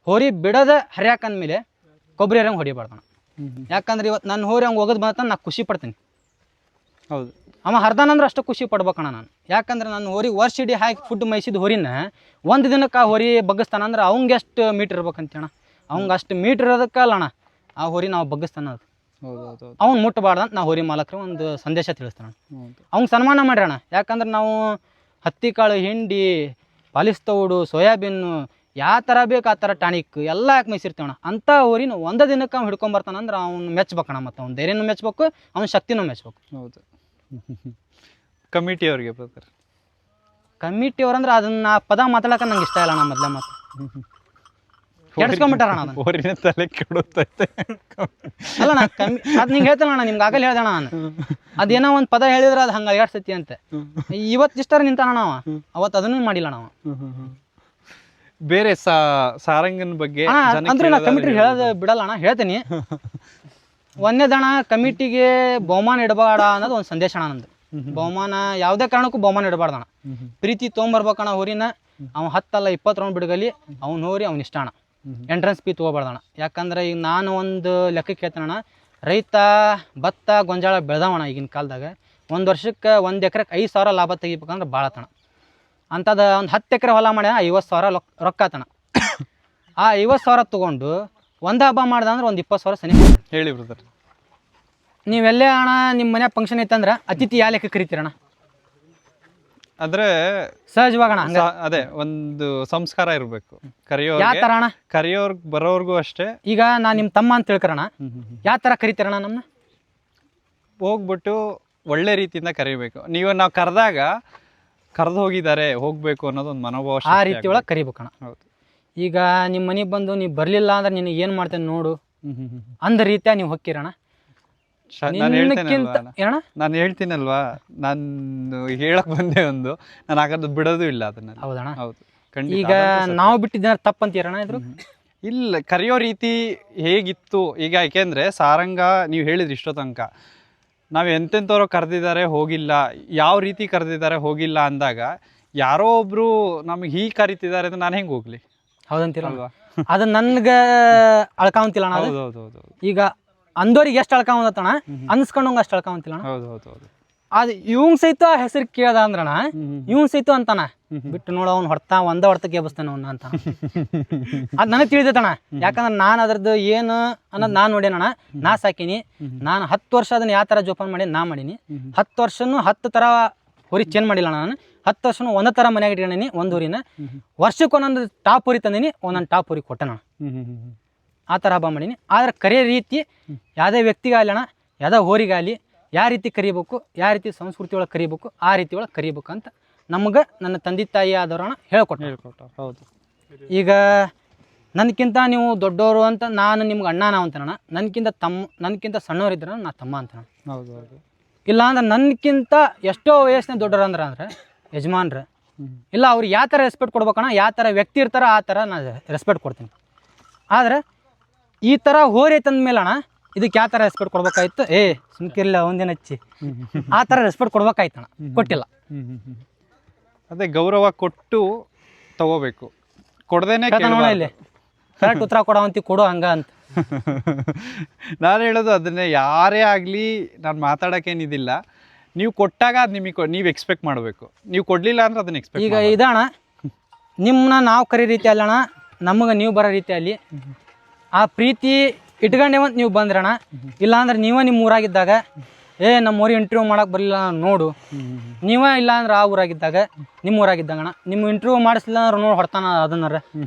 ಹೋರಿ ಬಿಡೋದ ಹರಿಯಾಕಂದ್ಮೇಲೆ ಕೊಬ್ಬರಿಯರಂಗೆ ಹೊಡಿಬಾರ್ದಣ. ಯಾಕಂದ್ರೆ ಇವತ್ತು ನನ್ನ ಹೋರಿ ಹಂಗೆ ಹೋಗೋದು ಬಂತ ನಾ ಖುಷಿ ಪಡ್ತೀನಿ.
ಹೌದು,
ಅವ ಹರ್ದಾನಂದ್ರೆ ಅಷ್ಟು ಖುಷಿ ಪಡ್ಬೇಕಣ್ಣ ನಾನು. ಯಾಕಂದ್ರೆ ನನ್ನ ಹೋರಿ ವರ್ಷ ಇಡೀ ಹಾಕಿ ಫುಡ್ ಮೇಯಿಸಿದ ಹೋರಿನ ಒಂದು ದಿನಕ್ಕೆ ಆ ಹೋರಿ ಬಗ್ಗಿಸ್ತಾನಂದ್ರೆ ಅವಂಗೆ ಎಷ್ಟು ಮೀಟ್ರ್ ಇರ್ಬೇಕಂತಣ್ಣ. ಅವಂಗೆ ಅಷ್ಟು ಮೀಟ್ರ್ ಇರೋದಕ್ಕಲ್ಲಣ್ಣ ಆ ಹೋರಿ ನಾವು ಬಗ್ಗಿಸ್ತಾನ. ಅದು ಅವ್ನು ಮುಟ್ಟಬಾರ್ದಂತ ನಾ ಹೋರಿ ಮಾಲಕರು ಒಂದು ಸಂದೇಶ ತಿಳಿಸ್ತಾನ. ಅವ್ನಿಗೆ ಸನ್ಮಾನ ಮಾಡ್ಯಾಣ. ಯಾಕಂದ್ರೆ ನಾವು ಹತ್ತಿ ಕಾಳು, ಹಿಂಡಿ, ಪಾಲಿಸ್ ತೌಡು, ಸೋಯಾಬೀನು ಯಾವ ಥರ ಬೇಕು ಆ ಥರ ಟಾಣಿಕ್ ಎಲ್ಲ ಹಾಕಿ ಮೇಯಿಸಿರ್ತೀವಣ್ಣ ಅಂಥ ಹೋರಿನ ಒಂದೇ ದಿನಕ್ಕೆ ಅವ್ನು ಹಿಡ್ಕೊಂಬರ್ತಾನಂದ್ರೆ ಅವ್ನು ಮೆಚ್ಬೇಕಣ್ಣ, ಮತ್ತು ಅವ್ನ ಧೈರ್ಯನೂ ಮೆಚ್ಬೇಕು, ಅವ್ನ ಶಕ್ತಿನೂ ಮೆಚ್ಬೇಕು.
ಹೌದು. ಕಮಿಟಿಯವ್ರಿಗೆ ಬರ್ತಾರೆ.
ಕಮಿಟಿಯವ್ರಂದ್ರೆ ಅದನ್ನ ಪದ ಮಾತಾಡಕ್ಕೆ ನಂಗೆ ಇಷ್ಟ ಇಲ್ಲ ಅಣ್ಣ. ಮೊದಲೇ ಮಾತು ಕೆಡ್ಸ್ಕೊಂಬಿಟ್ಟಾರಣ ಅದನ್ನ.
ಊರಿನ ತಲೆ ಕೆಡುತ್ತೈತೆ.
ಅಲ್ಲ ನಾ ಅದು ನಿಂಗೆ ಹೇಳ್ತಾನಣ್ಣ, ನಿಮ್ಗೆ ಆಗಲೇ ಹೇಳ್ದಣ ನಾನು. ಅದೇನೋ ಒಂದು ಪದ ಹೇಳಿದ್ರೆ ಅದು ಹಂಗೆ ಎರಡು ಸತಿ ಅಂತೆ. ಇವತ್ತು ಇಷ್ಟಾರ ನಿಂತಾನ ನಾವು, ಅವತ್ತು ಅದನ್ನು ಮಾಡಿಲ್ಲ ನಾವು.
ಬೇರೆ ಸಾರಂಗನ ಬಗ್ಗೆ
ಅಂದ್ರೆ ನಾ ಕಮಿಟಿ ಹೇಳೋದು ಬಿಡಲ್ಲ ಅಣ್ಣ, ಹೇಳ್ತೀನಿ. ಒಂದೇದಣ ಕಮಿಟಿಗೆ ಬಹುಮಾನ ಇಡಬೇಡ ಅನ್ನೋದು ಒಂದು ಸಂದೇಶ ಅಣ್ಣ ನಂದು. ಬಹುಮಾನ ಯಾವುದೇ ಕಾರಣಕ್ಕೂ ಬಹುಮಾನ ಇಡಬಾರ್ದಣ್ಣ. ಪ್ರೀತಿ ತೊಗೊಂಬರ್ಬೇಕಣ್ಣ ಹೋರಿನ. ಅವ್ನು 10 ಅಲ್ಲ 20 ರೌಂಡ್ ಬಿಡಗಲಿ, ಅವ್ನು ಹೋರಿ ಅವ್ನು ಇಷ್ಟ ಅಣ್ಣ. ಎಂಟ್ರೆನ್ಸ್ ಫೀ ತೊಗೋಬಾರ್ದಣ್ಣ. ಯಾಕಂದ್ರೆ ಈಗ ನಾನು ಒಂದು ಲೆಕ್ಕಕ್ಕೆ ಹೇಳ್ತೀನಣ್ಣ, ರೈತ ಭತ್ತ ಗೊಂಜಾಳ ಬೆಳೆದವಣ್ಣ ಈಗಿನ ಕಾಲದಾಗ. ಒಂದು ವರ್ಷಕ್ಕೆ 1 ಎಕರೆಗೆ 5,000 ಲಾಭ ತೆಗಿಬೇಕಂದ್ರೆ ಭಾಳ ಆತಣ. ಅಂಥದ್ದು ಒಂದು 10 ಎಕರೆ ಹೊಲ ಮಾಡ್ಯ 50,000 ರೊಕ್ಕ ಆತಣ. ಆ 50,000 ತೊಗೊಂಡು ಒಂದು ಹಬ್ಬ ಮಾಡ್ದೆ ಅಂದ್ರೆ ಒಂದು 20,000 ಸನಿ
ಹೇಳಿ ಬ್ರದರ್.
ನೀವೆಲ್ಲೇ ಅಣ್ಣ ನಿಮ್ಮ ಮನೆ ಫಂಕ್ಷನ್ ಐತಂದ್ರೆ ಅತಿಥಿ ಯಾವ ಲೆಕ್ಕ ಕರಿತೀರಣ್ಣ?
ಅಂದ್ರೆ
ಸಹಜವಾಗಣ ಹಂಗ
ಅದೇ ಒಂದು ಸಂಸ್ಕಾರ ಇರಬೇಕು.
ಯಾವ ಥರ ಅಣ್ಣ?
ಕರಿಯೋರ್ಗ್ ಬರೋರ್ಗು ಅಷ್ಟೇ.
ಈಗ ನಾ ನಿಮ್ಮ ತಮ್ಮ ಅಂತ ತಿಳ್ಕರಣ, ಯಾವ ಥರ ಕರಿತೀರಣ್ಣ ನಮ್ಮನ್ನ?
ಹೋಗ್ಬಿಟ್ಟು ಒಳ್ಳೆ ರೀತಿಯಿಂದ ಕರಿಬೇಕು. ನಾವು ಕರೆದಾಗ ಕರೆದು ಹೋಗಿದ್ದಾರೆ ಹೋಗ್ಬೇಕು ಅನ್ನೋದು ಒಂದು ಮನೋಭಾವ
ಆ ರೀತಿ ಒಳಗೆ ಕರಿಬೇಕಣ್ಣ.
ಹೌದು.
ಈಗ ನಿಮ್ಮ ಮನೆಗೆ ಬಂದು ನೀವು ಬರಲಿಲ್ಲ ಅಂದ್ರೆ ನಿನಗೆ ಏನು ಮಾಡ್ತೇನೆ ನೋಡು ಅಂದ ರೀತಿಯ ನೀವು ಹೊಕ್ಕಿರಣ.
ನಾನು ಹೇಳ್ತೀನಲ್ವಾ, ನಾನು ಹೇಳಕ್ ಬಂದೆ ಒಂದು, ನಾನು ಹಾಗಾದ್ರೆ ಬಿಡೋದು ಇಲ್ಲ ಅದನ್ನ.
ಹೌದಣ್ಣ.
ಹೌದು.
ಈಗ ನಾವು ಬಿಟ್ಟಿದ್ದ ತಪ್ಪಂತೀರಣ್ಣ ಇದ್ರು?
ಇಲ್ಲ, ಕರೆಯೋ ರೀತಿ ಹೇಗಿತ್ತು ಈಗ, ಯಾಕೆಂದ್ರೆ ಸಾರಂಗ ನೀವು ಹೇಳಿದ್ರಿ ಇಷ್ಟೋ ತನಕ ನಾವು ಎಂತೆಂಥವ್ರು ಕರೆದಿದ್ದಾರೆ ಹೋಗಿಲ್ಲ, ಯಾವ ರೀತಿ ಕರೆದಿದ್ದಾರೆ ಹೋಗಿಲ್ಲ ಅಂದಾಗ ಯಾರೋ ಒಬ್ರು ನಮಗೆ ಹೀಗೆ ಕರಿತಿದ್ದಾರೆ ಅಂದ್ರೆ ನಾನು ಹೆಂಗೆ ಹೋಗ್ಲಿ?
ಹೌದಂತೀರಲ್ವಾ? ಅದು ನನ್ಗೆ ಅಳ್ಕಾವಂತಿಲ್ಲ ಅಣ್ಣ.
ಹೌದು.
ಈಗ ಅಂದೋರಿಗೆ ಎಷ್ಟು ಅಳ್ಕಾವಂತಣ ಅನ್ಸ್ಕೊಂಡಂಗೆ ಅಷ್ಟು ಅಳ್ಕಾವಂತಿಲ್ಲ ಅಣ್ಣ.
ಹೌದು.
ಅದು ಇವಂಗ್ ಸಹಿತ ಹೆಸರು ಕೇಳ್ದ ಅಂದ್ರಣ ಇವಂಗ್ ಸಹಿತ ಅಂತಾನ, ಬಿಟ್ಟು ನೋಡ ಅವ್ನು ಹೊಡ್ತಕ್ಕೆ ಎಬ್ಬಿಸ್ತಾನ ಅವ್ನ ಅಂತ. ಅದು ನನಗೆ ತಿಳಿದೈತಣ್ಣ. ಯಾಕಂದ್ರೆ ನಾನು ಅದ್ರದ್ದು ಏನು ಅನ್ನೋದು ನಾನು ನೋಡೇನಣ್ಣ. ನಾ ಸಾಕಿನಿ. ನಾನು 10 ವರ್ಷ ಅದನ್ನ ಯಾವ ಥರ ಜೋಪಾನ ಮಾಡಿ ನಾ ಮಾಡೀನಿ. 10 ವರ್ಷನೂ 10 ಥರ ಹೊರಿ ಚೇಂಜ್ ಮಾಡಿಲ್ಲ ನಾನು. 10 ವರ್ಷನೂ ಒಂದೇ ಥರ ಮನೆಯಾಗ ಇಟ್ಕೊಂಡೀನಿ. ಒಂದು ಊರಿನ ವರ್ಷಕ್ಕೆ ಒಂದೊಂದು ಟಾಪ್ ಹೊರಿ ತಂದೀನಿ, ಒಂದೊಂದು ಟಾಪ್ ಹೊರಿ ಕೊಟ್ಟಣ. ಆ ಥರ ಹಬ್ಬ ಮಾಡೀನಿ. ಆದ್ರೆ ಕರೆಯೋ ರೀತಿ ಯಾವುದೇ ವ್ಯಕ್ತಿಗಾಗಲಿ ಅಣ್ಣ, ಯಾವುದೇ ಹೋರಿಗಾಗಲಿ ಯಾವ ರೀತಿ ಕರಿಬೇಕು, ಯಾವ ರೀತಿ ಸಂಸ್ಕೃತಿ ಒಳಗೆ ಕರಿಬೇಕು, ಆ ರೀತಿ ಒಳಗೆ ಕರಿಬೇಕು ಅಂತ ನಮ್ಗೆ ನನ್ನ ತಂದೆ ತಾಯಿ ಆದವ್ರನ್ನ ಹೇಳ್ಕೊಟ್ಟ.
ಹೌದು.
ಈಗ ನನಗಿಂತ ನೀವು ದೊಡ್ಡವರು ಅಂತ ನಾನು ನಿಮ್ಗೆ ಅಣ್ಣ ನಾವು ಅಂತಣ್ಣ. ನನಗಿಂತ ಸಣ್ಣವ್ರು ಇದ್ರೆ ನಾ ತಮ್ಮ ಅಂತಣ್ಣ.
ಹೌದು.
ಇಲ್ಲ ಅಂದ್ರೆ ನನಗಿಂತ ಎಷ್ಟೋ ವಯಸ್ಸಿನ ದೊಡ್ಡವ್ರು ಅಂದ್ರೆ ಯಜಮಾನ್ರು. ಇಲ್ಲ ಅವ್ರಿಗೆ ಯಾವ ಥರ ರೆಸ್ಪೆಕ್ಟ್ ಕೊಡ್ಬೇಕಣ್ಣ, ಯಾವ ಥರ ವ್ಯಕ್ತಿ ಇರ್ತಾರ ಆ ಥರ ನಾನು ರೆಸ್ಪೆಕ್ಟ್ ಕೊಡ್ತೀನಿ. ಆದ್ರೆ ಈ ಥರ ಹೋರಿ ತಂದ ಮೇಲೆ ಅಣ್ಣ ಇದಕ್ಕೆ ಯಾವ ಥರ ರೆಸ್ಪೆಕ್ಟ್ ಕೊಡ್ಬೇಕಾಯ್ತು? ಸುಮ್ಕಿರ್ಲಿಲ್ಲ ಒಂದಿನ ಹಚ್ಚಿ ಆ ಥರ ರೆಸ್ಪೆಕ್ಟ್ ಕೊಡ್ಬೇಕಾಯ್ತಣ್ಣ, ಕೊಟ್ಟಿಲ್ಲ.
ಅದೇ ಗೌರವ ಕೊಟ್ಟು ತಗೋಬೇಕು, ಕೊಡದೇನೆ
ಇಲ್ಲಿ ಕರೆಕ್ಟ್ ಉತ್ತರ ಕೊಡೋವಂತಿ ಕೊಡು ಹಂಗ ಅಂತ.
ನಾನು ಹೇಳೋದು ಅದನ್ನೇ, ಯಾರೇ ಆಗಲಿ ನಾನು ಮಾತಾಡೋಕ್ಕೇನಿದಿಲ್ಲ. ನೀವು ಕೊಟ್ಟಾಗ ಅದು ನಿಮಗೆ ನೀವು ಎಕ್ಸ್ಪೆಕ್ಟ್ ಮಾಡಬೇಕು. ನೀವು ಕೊಡಲಿಲ್ಲ ಅಂದ್ರೆ ಅದನ್ನ ಎಕ್ಸ್ಪೆಕ್ಟ್.
ಈಗ ಇದಣ್ಣ ನಿಮ್ಮನ್ನ ನಾವು ಕರಿ ರೀತಿ ಅಲ್ಲಣ್ಣ, ನಮಗೆ ನೀವು ಬರೋ ರೀತಿ ಅಲ್ಲಿ ಆ ಪ್ರೀತಿ ಇಟ್ಕೊಂಡೇವಂತ ನೀವು ಬಂದ್ರಣ್ಣ. ಇಲ್ಲಾಂದ್ರೆ ನೀವೇ ನಿಮ್ಮ ಊರಾಗಿದ್ದಾಗ ನಮ್ಮ ಊರಿಗೆ ಇಂಟರ್ವ್ಯೂ ಮಾಡಕ್ಕೆ ಬರಲಿಲ್ಲ ನೋಡು, ನೀವೇ ಇಲ್ಲ ಅಂದ್ರೆ ಆ ಊರಾಗಿದ್ದಾಗ ನಿಮ್ಮ ಊರಾಗಿದ್ದಾಗಣ್ಣ ನಿಮ್ಮ ಇಂಟರ್ವ್ಯೂ ಮಾಡಿಸ್ಲಿಲ್ಲ ಅಂದ್ರೆ ನೋಡಿ ಹೊಡ್ತಾನ ಅದನ್ನಾರ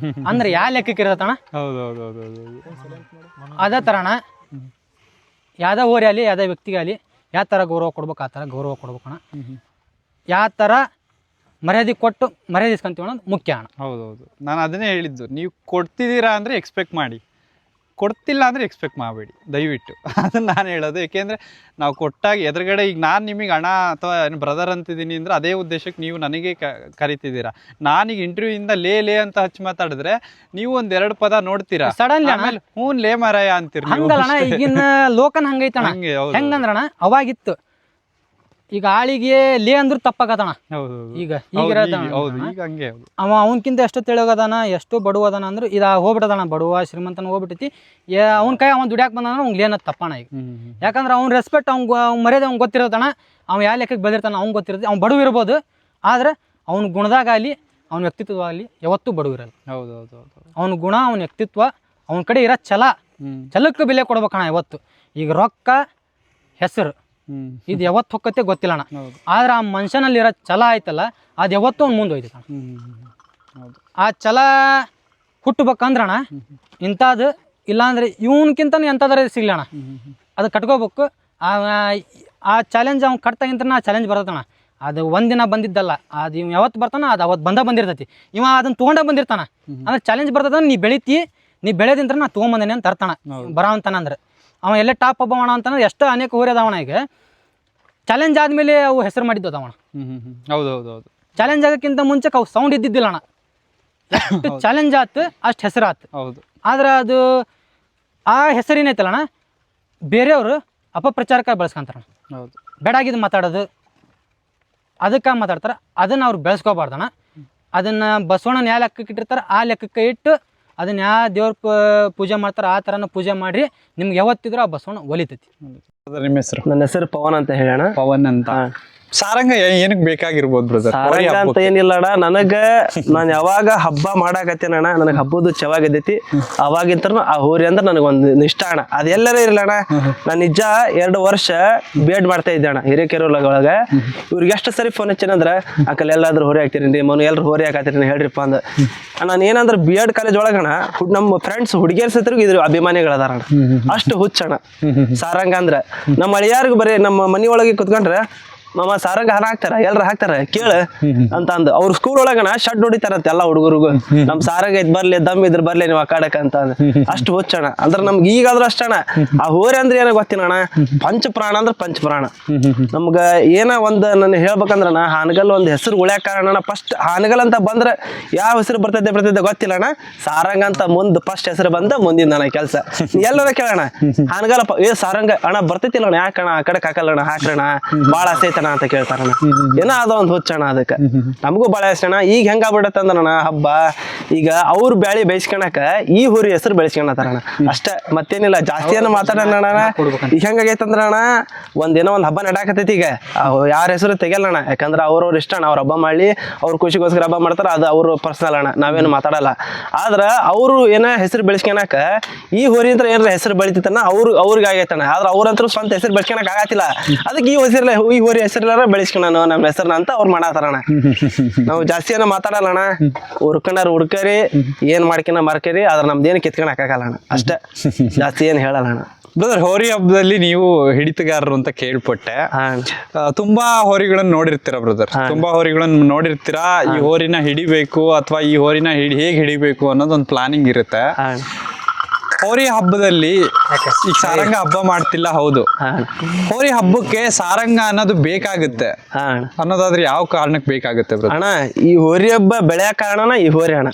ಅಂದ್ರೆ ಯಾವ ಲೆಕ್ಕಕ್ಕೆ ಇರತ್ತಣ್ಣ. ಅದೇ ಥರ ಅಣ್ಣ ಯಾವುದೇ ಊರೇ ಆಗಲಿ ಯಾವುದೇ ವ್ಯಕ್ತಿಗಾಗಲಿ ಯಾವ ಥರ ಗೌರವ ಕೊಡ್ಬೇಕು ಆ ಥರ ಗೌರವ ಕೊಡ್ಬೇಕಣ್ಣ. ಯಾವ ಥರ ಮರ್ಯಾದೆ ಕೊಟ್ಟು ಮರ್ಯಾದೆ ಇಸ್ಕೊಂತೀವಿ ಅನ್ನೋದು ಮುಖ್ಯ ಅಣ್ಣ.
ಹೌದೌದು. ನಾನು ಅದನ್ನೇ ಹೇಳಿದ್ದು, ನೀವು ಕೊಡ್ತಿದ್ದೀರಾ ಅಂದರೆ ಎಕ್ಸ್ಪೆಕ್ಟ್ ಮಾಡಿ, ಕೊಡ್ತಿಲ್ಲ ಅಂದರೆ ಎಕ್ಸ್ಪೆಕ್ಟ್ ಮಾಡಬೇಡಿ ದಯವಿಟ್ಟು. ಅದನ್ನು ನಾನು ಹೇಳೋದು. ಏಕೆಂದರೆ ನಾವು ಕೊಟ್ಟಾಗ ಎದುರುಗಡೆ ಈಗ ನಾನು ನಿಮಗೆ ಅಣ್ಣ ಅಥವಾ ಏನು ಬ್ರದರ್ ಅಂತಿದ್ದೀನಿ ಅಂದರೆ ಅದೇ ಉದ್ದೇಶಕ್ಕೆ ನೀವು ನನಗೆ ಕರಿತಿದ್ದೀರಾ. ನಾನೀಗ ಇಂಟರ್ವ್ಯೂಯಿಂದ ಲೇ ಅಂತ ಹಚ್ಚಿ ಮಾತಾಡಿದ್ರೆ ನೀವು ಒಂದೆರಡು ಪದ ನೋಡ್ತೀರಾ,
ಸಡನ್ಲಿ
ಆಮೇಲೆ ಹ್ಞೂ ಲೇ ಮಾರಾಯ ಅಂತೀರಿ.
ಹಂಗಲ್ಲಣ್ಣ, ಈಗಿನ ಲೋಕನ್ ಹಂಗೈತಣ್ಣ. ಹೆಂಗಂದ್ರಣ್ಣ ಅವಾಗಿತ್ತು, ಈಗ ಆಳಿಗೆ ಲೇ ಅಂದ್ರೂ ತಪ್ಪಾಗತಣ. ಈಗ ಅವನಕ್ಕಿಂತ ಎಷ್ಟೋ ತಿಳಿಯೋಗದಾನ, ಎಷ್ಟೋ ಬಡವದಾನ ಅಂದ್ರೆ ಇದು ಹೋಗ್ಬಿಟ್ಟದಣ. ಬಡವ ಶ್ರೀಮಂತನ ಹೋಗ್ಬಿಟ್ಟೈತಿ. ಅವ್ನ ಕೈ ಅವ್ನು ದುಡಿಯಾಕ ಬಂದಂದ್ರೆ ಅವ್ನಿಗೆ ಏನದು ತಪ್ಪಣ ಈಗ. ಯಾಕಂದ್ರೆ ಅವ್ನ ರೆಸ್ಪೆಕ್ಟ್ ಅವ್ನ ಮರ್ಯಾದೆ ಅವ್ನಿಗೆ ಗೊತ್ತಿರೋದಣ್ಣ. ಅವ್ನು ಯಾವ ಲೆಕ್ಕಕ್ಕೆ ಬೆಳೆದಿರ್ತಾನೆ ಅವ್ನು ಗೊತ್ತಿರುತ್ತೆ. ಅವ್ನು ಬಡವ ಇರ್ಬೋದು, ಆದ್ರೆ ಅವ್ನ ಗುಣದಾಗಲಿ ಅವ್ನ ವ್ಯಕ್ತಿತ್ವದಲ್ಲಿ ಯಾವತ್ತೂ ಬಡವ ಇರಲ್ಲ. ಅವ್ನ ಗುಣ ಅವ್ನ ವ್ಯಕ್ತಿತ್ವ ಅವನ ಕಡೆ ಇರೋ ಛಲಕ್ಕೆ ಬೆಲೆ ಕೊಡ್ಬೇಕಣ್ಣ ಯಾವತ್ತು. ಈಗ ರೊಕ್ಕ ಹೆಸರು ಇದು ಯಾವತ್ತು ಹೊಕ್ಕತ್ತೆ ಗೊತ್ತಿಲ್ಲಣ್ಣ, ಆದ್ರೆ ಆ ಮನುಷ್ಯನಲ್ಲಿರೋ ಛಲ ಆಯ್ತಲ್ಲ ಅದು ಯಾವತ್ತೂ ಅವ್ನು ಮುಂದೆ ಹೋಯ್ತಣ್ಣ. ಆ ಛಲ ಹುಟ್ಟಬೇಕಂದ್ರಣ ಇಂಥದ್ದು ಇಲ್ಲಾಂದ್ರೆ ಇವನ್ಕಿಂತನೂ ಎಂಥದ್ರ ಸಿಗ್ಲಣ ಅದು ಕಟ್ಕೋಬೇಕು. ಆ ಚಾಲೆಂಜ್ ಅವ್ನು ಕಟ್ತಾಗಿಂತ ಆ ಚಾಲೆಂಜ್ ಬರ್ತಣ್ಣ. ಅದು ಒಂದಿನ ಬಂದಿದ್ದಲ್ಲ, ಅದು ಇವ್ ಯಾವತ್ತು ಬರ್ತಾನ ಅದು ಅವತ್ತು ಬಂದಿರ್ತೈತಿ. ಇವ ಅದನ್ನ ತೊಗೊಂಡ ಬಂದಿರ್ತಾನ ಅಂದ್ರೆ ಚಾಲೆಂಜ್ ಬರ್ತದ. ನೀ ಬೆಳಿತಿ, ನೀ ಬೆಳೆದಿಂತ್ರ ನಾ ತೊಗೊಂಬಂದೇನೆ ಅಂತ ತರ್ತಾನ ಬರೋವಂತಾನ ಅಂದ್ರೆ ಅವ ಎಲ್ಲೇ ಟಾಪ್ ಹಬ್ಬ ಮಾಡ ಅಂತಂದ್ರೆ ಎಷ್ಟು ಅನೇಕ ಹೋರಿ ಅದಾವಣ. ಈಗ ಚಾಲೆಂಜ್ ಆದ್ಮೇಲೆ ಅವು ಹೆಸರು ಮಾಡಿದ್ದು ಅದಾವಣ.
ಹೌದು.
ಚಾಲೆಂಜ್ ಆಗೋಕ್ಕಿಂತ ಮುಂಚೆ ಅವು ಸೌಂಡ್ ಇದ್ದಿದ್ದಿಲ್ಲ ಅಣ್ಣ. ಎಷ್ಟು ಚಾಲೆಂಜ್ ಆತು ಅಷ್ಟು ಹೆಸರು ಆತು.
ಹೌದು.
ಆದ್ರೆ ಅದು ಆ ಹೆಸರು ಏನೈತಲ್ಲಣ್ಣ ಬೇರೆಯವರು ಅಪಪ್ರಚಾರಕ್ಕೆ ಬೆಳೆಸ್ಕೊಂತಾರಣ.
ಹೌದು.
ಬೇಡಾಗಿದ್ದು ಮಾತಾಡೋದು ಅದಕ್ಕೆ ಮಾತಾಡ್ತಾರೆ. ಅದನ್ನು ಅವ್ರು ಬೆಳೆಸ್ಕೋಬಾರ್ದಣ್ಣ. ಅದನ್ನು ಬಸವಣ್ಣನ ಯಾವ ಲೆಕ್ಕಕ್ಕೆ ಇಟ್ಟಿರ್ತಾರೆ ಆ ಲೆಕ್ಕಕ್ಕೆ ಇಟ್ಟು ಅದನ್ನ ಯಾವ ದೇವ್ರ ಪೂಜೆ ಮಾಡ್ತಾರೆ ಆ ಥರನ ಪೂಜೆ ಮಾಡಿರಿ. ನಿಮ್ಗೆ ಯಾವತ್ತಿದ್ರು ಆ ಬಸವಣ್ಣ ಒಲಿತೈತಿ.
ನಿಮ್ಮ ಹೆಸರು?
ನನ್ನ ಹೆಸರು ಪವನ್ ಅಂತ ಹೇಳೋಣ.
ಪವನ್ ಅಂತ. ಸಾರಂಗ ಏನಕ್ಕೆ ಬೇಕಾಗಿರ್ಬೋದು ಬ್ರದರ್?
ಸಾರಂಗ ಅಂತ ಏನಿಲ್ಲ ಅಣ್ಣ, ನನಗ ನಾನು ಯಾವಾಗ ಹಬ್ಬ ಮಾಡಾಕತ್ತೇನಣ್ಣ, ನನಗೆ ಹಬ್ಬದ ಚವಾಗಿದ್ದೈತಿ. ಅವಾಗಿಂತ ಆ ಹೋರಿ ಅಂದ್ರೆ ನನಗೆ ಒಂದು ಇಷ್ಟ ಅಣ್ಣ. ಅದೆಲ್ಲರೂ ಇರಲ್ಲ ಅಣ್ಣ. ನಾನು ನಿಜ 2 ವರ್ಷ B.Ed ಮಾಡ್ತಾ ಇದ್ದೆ ಅಣ್ಣ ಹಿರೇಕೆರೂರೊಳಗೆ. ಇವ್ರಿಗೆ ಎಷ್ಟು ಸರಿ ಫೋನ್ ಹಚ್ಚೇನಂದ್ರೆ ಅಂಕಲ್ ಎಲ್ಲಾದ್ರೂ ಹೋರಿ ಹಾಕ್ತೀರಿ ಮನು ಎಲ್ಲರೂ ಹೋರಿ ಹಾಕತ್ತೀರಿ ಹೇಳ್ರಿಪ್ಪ ಅಂದ. ನಾನು ಏನಂದ್ರೆ B.Ed ಕಾಲೇಜ್ ಒಳಗಣ ನಮ್ಮ ಫ್ರೆಂಡ್ಸ್ ಹುಡುಗಿಯರ್ ಸತ್ರಿಗೂ ಇದ್ರ ಅಭಿಮಾನಿಗಳದಾರ ಅಷ್ಟು ಹುಚ್ಚಣ ಸಾರಂಗ ಅಂದ್ರೆ. ನಮ್ಮ ಅಳಿಯಾರ್ಗು ಬರೀ ನಮ್ಮ ಮನೆಯೊಳಗೆ ಕುತ್ಕೊಂಡ್ರೆ ಮಾಮ ಸಾರಂಗ ಹಾರ ಹಾಕ್ತಾರ ಎಲ್ರ ಹಾಕ್ತಾರ ಕೇಳ ಅಂತ ಅಂದ್. ಅವ್ರ ಸ್ಕೂಲ್ ಒಳಗನ ಶಡ್ ಹೊಡಿತಾರಂತ ಎಲ್ಲ ಹುಡುಗರಿಗೂ. ನಮ್ ಸಾರಂಗ ಐತ್ ಬರ್ಲಿ ದಮ್ ಇದ್ರ ಬರ್ಲಿ ನೀವು ಅಕಾಡಕ್ ಅಂತ ಅಂದ್. ಅಷ್ಟು ಹುಚ್ಚಣ ಅಂದ್ರೆ ನಮ್ಗೆ ಈಗಾದ್ರೂ ಅಷ್ಟಣ. ಆ ಹೋರಿ ಅಂದ್ರೆ ಏನೋ ಗೊತ್ತಿನಣ್ಣ, ಪಂಚಪ್ರಾಣ ಅಂದ್ರೆ ಪಂಚಪ್ರಾಣ. ನಮ್ಗ ಏನ ಒಂದ್ ನಾನು ಹೇಳ್ಬೇಕಂದ್ರ ಹಾನಗಲ್ ಒಂದ್ ಹೆಸರು ಉಳ್ಯಾಕ ಕಾರಣ ಫಸ್ಟ್ ಹಾನಗಲ್ ಅಂತ ಬಂದ್ರೆ ಯಾವ ಹೆಸರು ಬರ್ತೈತೆ ಗೊತ್ತಿಲ್ಲಣ್ಣ. ಸಾರಂಗ ಅಂತ ಮುಂದ್ ಫಸ್ಟ್ ಹೆಸರು ಬಂದ ಮುಂದಿನ ನನ್ನ ಕೆಲ್ಸ ಎಲ್ಲರ ಕೇಳೋಣ ಹಾನಗಲ್ಲಪ್ಪ ಏ ಸಾರಂಗ ಅಣ್ಣ ಬರ್ತೈತಿಲ್ಲ ಅಣ್ಣ ಯಾಕಣ್ಣ ಆ ಕಡೆ ಹಾಕಲ್ಲಣ್ಣ ಹಾಕ್ರಣ ಭಾಳ ಆಸೈತಣ್ಣ ಅಂತ ಕೇಳ್ತಾರಣ್ಣ. ಏನೋ ಅದ ಒಂದ್ ಹುಚ್ಚಣ ಅದಕ್ಕೆ ನಮಗೂ ಭಾಳ ಇಷ್ಟಣ್ಣ. ಈಗ ಹೆಂಗಾಗ್ಬಿಡತ್ತ ಅಂದ್ರಣ್ಣ ಹಬ್ಬ ಈಗ ಅವ್ರ ಬ್ಯಾಳಿ ಬೇಯಿಸ್ಕೊಳಕ ಈ ಹೋರಿ ಹೆಸರು ಬೆಳೆಸ್ಕೊಳತಾರಣ್ಣ ಅಷ್ಟೇ, ಮತ್ತೇನಿಲ್ಲ ಜಾಸ್ತಿ ಏನೋ ಮಾತಾಡೋಣ. ಈಗ ಹೆಂಗಾಗೈತಂದ್ರಣ್ಣ ಒಂದೇನೋ ಒಂದ್ ಹಬ್ಬ ನಡಾಕತೈತಿ. ಈಗ ಯಾರ ಹೆಸರು ತೆಗಿಯಲ್ಲಣ್ಣ, ಯಾಕಂದ್ರೆ ಅವ್ರವ್ರ ಇಷ್ಟ ಅಣ್ಣ. ಅವ್ರ ಹಬ್ಬ ಮಾಡ್ಲಿ ಅವ್ರ ಖುಷಿಗೋಸ್ಕರ ಹಬ್ಬ ಮಾಡ್ತಾರ, ಅದು ಅವ್ರ ಪರ್ಸನಲ್ ಅಣ್ಣ, ನಾವೇನು ಮಾತಾಡಲ್ಲ. ಆದ್ರ ಅವ್ರು ಏನ ಹೆಸರು ಬೆಳೆಸ್ಕೊಳಕ ಈ ಹೋರಿ ಅಂತ ಏನಾರ ಹೆಸರು ಬೆಳಿತೈತಣ್ಣ ಅವ್ರಿಗೆ ಆಗೈತಣ್ಣ. ಆದ್ರೆ ಅವ್ರಂತೂ ಸ್ವಂತ ಹೆಸರು ಬೆಳೆಸ್ಕೊಳಕ್ ಆಗತ್ತಿಲ್ಲ. ಅದಕ್ಕೆ ಈ ಹೋರಿ ಹೆಸರು ಬೆಳೆಸ್ಕೊಣ ನಮ್ಮ ಹೆಸರನ್ನ ಅಂತ ಅವ್ರು ಮಾಡಾತಾರಣ್ಣ. ನಾವು ಜಾಸ್ತಿ ಏನೋ ಮಾತಾಡಲ್ಲಣ್ಣ. ಹುಡ್ಕರಿ ಏನ್ ಮಾಡ್ಕಿನ ಮರ್ಕರಿ, ಆದ್ರೆ ನಮ್ದೇನು ಕಿತ್ಕೊಳಕ್ ಆಗಲ್ಲಣ್ಣ ಅಷ್ಟೇ, ಜಾಸ್ತಿ ಏನ್ ಹೇಳಲ್ಲಣ್ಣ.
ಬ್ರದರ್, ಹೋರಿ ಹಬ್ಬದಲ್ಲಿ ನೀವು ಹಿಡಿತಗಾರರು ಅಂತ ಕೇಳ್ಪಟ್ಟೆ. ತುಂಬಾ ಹೋರಿಗಳನ್ನ ನೋಡಿರ್ತೀರಾ ಬ್ರದರ್, ತುಂಬಾ ಹೋರಿಗಳನ್ನ ನೋಡಿರ್ತೀರಾ. ಈ ಹೋರಿನ ಹಿಡಿಬೇಕು ಅಥವಾ ಈ ಹೋರಿನ ಹೇಗೆ ಹಿಡಿಬೇಕು ಅನ್ನೋದೊಂದು ಪ್ಲಾನಿಂಗ್ ಇರುತ್ತೆ. ಹೋರಿ ಹಬ್ಬದಲ್ಲಿ ಈಗ ಸಾರಂಗ ಹಬ್ಬ ಮಾಡ್ತಿಲ್ಲ, ಹೌದು. ಹೋರಿ ಹಬ್ಬಕ್ಕೆ ಸಾರಂಗ ಅನ್ನೋದು ಬೇಕಾಗುತ್ತೆ ಅನ್ನೋದಾದ್ರೆ ಯಾವ ಕಾರಣಕ್ಕೆ ಬೇಕಾಗುತ್ತೆ
ಅಣ್ಣ? ಈ ಹೋರಿ ಹಬ್ಬ ಬೆಳೆಯ ಕಾರಣನ ಈ ಹೋರಿ ಅಣ್ಣ,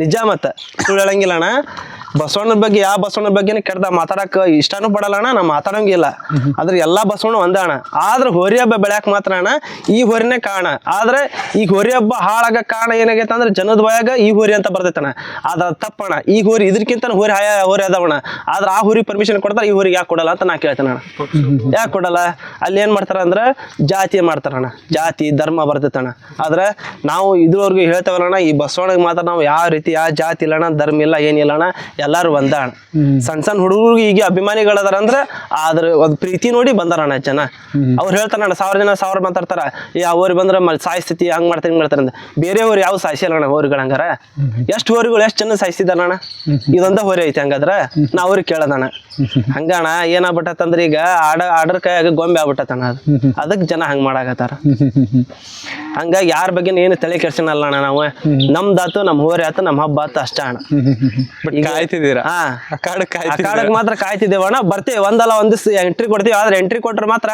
ನಿಜ. ಮತ್ತ ಸುಳ್ಳು ಹೇಳಂಗಿಲ್ಲ ಅಣ್ಣ. ಬಸವಣ್ಣನ ಬಗ್ಗೆ ಯಾವ ಬಸವಣ್ಣನ ಬಗ್ಗೆ ಕೆಡ್ದ ಮಾತಾಡಕ್ ಇಷ್ಟನೂ ಪಡಲ್ಲ ಅಣ್ಣ, ನಾ ಮಾತಾಡಂಗಿಲ್ಲ. ಆದ್ರೆ ಎಲ್ಲಾ ಬಸವಣ್ಣ ಒಂದೇ ಅಣ್ಣ. ಆದ್ರೆ ಹೋರಿ ಹಬ್ಬ ಬೆಳ್ಯಾಕ ಮಾತ್ರ ಅಣ್ಣ ಈ ಹೋರಿನೇ ಕಾರಣ. ಆದ್ರೆ ಈ ಹೋರಿ ಹಬ್ಬ ಹಾಳಾಗ ಕಾರಣ ಏನಾಗೈತೆ ಅಂದ್ರೆ ಜನದ ಬಾಯಾಗ ಈ ಹೋರಿ ಅಂತ ಬರ್ತೈತಣ್ಣ. ಆದ್ರ ತಪ್ಪಣ. ಈ ಹೋರಿ ಇದಕ್ಕಿಂತ ಹೋರಿ ಅದಾವಣ್ಣ. ಆದ್ರೆ ಆ ಹೋರಿ ಪರ್ಮಿಷನ್ ಕೊಡ್ತಾರ, ಈ ಹೋರಿಗೆ ಯಾಕೆ ಕೊಡಲ್ಲ ಅಂತ ನಾ ಕೇಳ್ತೇನೆ ಅಣ್ಣ. ಯಾಕೆ ಕೊಡಲ್ಲ? ಅಲ್ಲಿ ಏನ್ ಮಾಡ್ತಾರ ಅಂದ್ರೆ ಜಾತಿ ಮಾಡ್ತಾರಣ್ಣ, ಜಾತಿ ಧರ್ಮ ಬರ್ತೈತಣ್ಣ. ಆದ್ರೆ ನಾವು ಇದ್ರವರೆಗೂ ಹೇಳ್ತೇವಲ್ಲಣ್ಣ, ಈ ಬಸವಣ್ಣಗೆ ಮಾತ್ರ ನಾವು ಯಾವ ರೀತಿ ಯಾವ ಜಾತಿ ಇಲ್ಲಣ್ಣ, ಧರ್ಮ ಇಲ್ಲ, ಏನಿಲ್ಲ ಅಣ್ಣ, ಎಲ್ಲಾರು ಒಂದ ಅಣ್ಣ. ಸಣ್ಣ ಹುಡುಗರಿಗೆ ಈಗ ಅಭಿಮಾನಿಗಳದಾರ ಅಂದ್ರೆ ಅದ್ರ ಒಂದ್ ಪ್ರೀತಿ ನೋಡಿ ಬಂದಾರಣ್ಣ ಜನ. ಅವ್ರು ಹೇಳ್ತಾರಣ್ಣ, 1000 ಜನ 1000 ಮಾತಾಡ್ತಾರ, ಯಾವ ಹೋರಿ ಬಂದ್ರೆ ಸಾಯಿಸ್ತಿ ಹಂಗ್ ಮಾಡ್ತಾರೆ ಹಿಂಗ್ ಮಾಡ್ತಾರೆ ಅಂತ. ಬೇರೆ ಹೋರಿ ಯಾವ ಸಾಯಿಸಿಲ್ಲಣ್ಣ ಹೋರಿಗಳು. ಹಂಗಾರ ಎಷ್ಟು ಹೋರಿಗಳು ಎಷ್ಟು ಜನ ಸಾಯಿಸಿದಾರಣ್ಣ? ಇದೊಂದ ಹೋರಿ ಐತಿ ಹಂಗಾದ್ರೆ ನಾ ಅವ್ರಿಗೆ ಕೇಳದಣ್ಣ. ಹಂಗಣ್ಣ ಏನಾಗ್ಬಿಟ್ಟತ್ತಂದ್ರೆ ಈಗ ಆರ್ಡರ್ ಕೈಯಾಗ ಗೊಂಬೆ ಆಗ್ಬಿಟ್ಟತಣ್ಣ. ಅದಕ್ಕೆ ಜನ ಹಂಗ್ ಮಾಡಾಕತ್ತಾರ. ಹಂಗಾಗಿ ಯಾರ ಬಗ್ಗೆ ಏನು ತಲೆ ಕೆಡ್ಸನಲ್ಲ ಅಣ್ಣ. ನಾವು ನಮ್ದಾತು ನಮ್ ಹೋರಿ ಆತು ನಮ್ ಹಬ್ಬ ಆತು ಅಷ್ಟ ಅಣ್ಣ.
ಕಾಯ್ತಿದ್ದೀರಾ?
ಕಾಡಕ್ ಮಾತ್ರ ಕಾಯ್ತಿದ್ದೇವಣ್ಣ. ಬರ್ತೀವಿ ಒಂದಲ್ಲ ಒಂದ್ ದಿವ್ಸ ಎಂಟ್ರಿ ಕೊಡ್ತೀವಿ. ಆದ್ರೆ ಎಂಟ್ರಿ ಕೊಟ್ರೆ ಮಾತ್ರ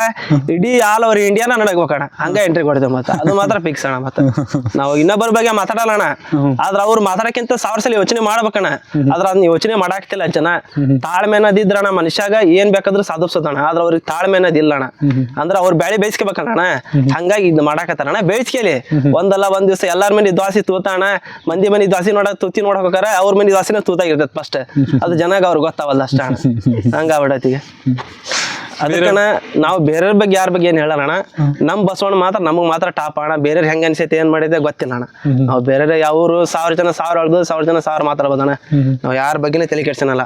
ಇಡೀ ಆಲ್ ಓವರ್ ಇಂಡಿಯಾನ ನಡಗ್ಬೇಕಣ್ಣ. ಹಂಗ ಎಂಟ್ರಿ ಕೊಡ್ತೇವೆ ಮತ್ತೆ ಅದು ಮಾತ್ರ ಫಿಕ್ಸ್ ಅಣ್ಣ. ಮತ್ತೆ ನಾವು ಇನ್ನೊಬ್ಬರ ಬಗ್ಗೆ ಮಾತಾಡಲ್ಲ. ಆದ್ರೆ ಅವ್ರು ಮಾತಾಡಕ್ಕಿಂತ 1000 ಸಲ ಯೋಚನೆ ಮಾಡ್ಬೇಕಣ್ಣ. ಆದ್ರ ಅದನ್ನ ಯೋಚನೆ ಮಾಡಾಕ್ತಿಲ್ಲ ಜನ. ತಾಳ್ಮೆ ಅನ್ನೋದಿದ್ರಣ್ಣ ಮನುಷ್ಯಾಗ ಏನ್ ಬೇಕಾದ್ರೂ ಸಾಧಿಸೋದಣ್ಣ. ಆದ್ರೆ ಅವ್ರಿಗೆ ತಾಳ್ಮೆ ಅನ್ನೋದಿಲ್ಲಣ್ಣ. ಅಂದ್ರೆ ಅವ್ರು ಬ್ಯಾಳಿ ಬೇಯಿಸ್ಕೋಬೇಕಣ್ಣ. ಹಂಗಾಗಿ ಇದು ಮಾಡಾಕತ್ತಾರಣ್ಣ. ಬೇಯಿಸ್ಕೇಲಿ ಒಂದಲ್ಲ ಒಂದ್ ದಿವ್ಸ ಎಲ್ಲಾರ ಮನೆ ದ್ವಾಸಿ ತೂತಾಣ. ಮಂದಿ ಮನೆ ದ್ವಾಸಿ ತುತ್ತಿ ನೋಡ್ಬೇಕಾರ ಅವ್ರ ಮನೆ ದ್ವಾಸಿನ ತೂತಾಗಿರ್ತೈತೆ ಫಸ್ಟ್. ಅದು ಜನಾಗ ಅವ್ರಿಗೆ ಗೊತ್ತಾವಲ್ಲ ಅಷ್ಟ ಅಣ್ಣ. ಹಂಗಾಗ್ಬಿಡೈತಿ. ಅದಕ್ಕಣ ನಾವು ಬೇರೆಯವ್ರ ಬಗ್ಗೆ ಯಾರ ಬಗ್ಗೆ ಏನ್ ಹೇಳೋಣ, ನಮ್ ಬಸವಣ್ಣ ಮಾತ್ರ ನಮಗ್ ಮಾತ್ರ ಟಾಪ್ ಅಣ್ಣ. ಬೇರೆ ಹೆಂಗ ಅನ್ಸೈತಿ ಏನ್ ಮಾಡಿದೆ ಗೊತ್ತಿಲ್ಲ ಅಣ್ಣ. ನಾವು ಬೇರೆ ಯಾವ್ರು 1000 ಜನ 1000 ಹೇಳ್ಬೋದು, 1000 ಜನ 1000 ಮಾತಾಡ್ಬೋದಣ್ಣ. ನಾವ್ ಯಾರ ಬಗ್ಗೆನೇ ತಲೆ ಕೆಡ್ಸನಲ್ಲ.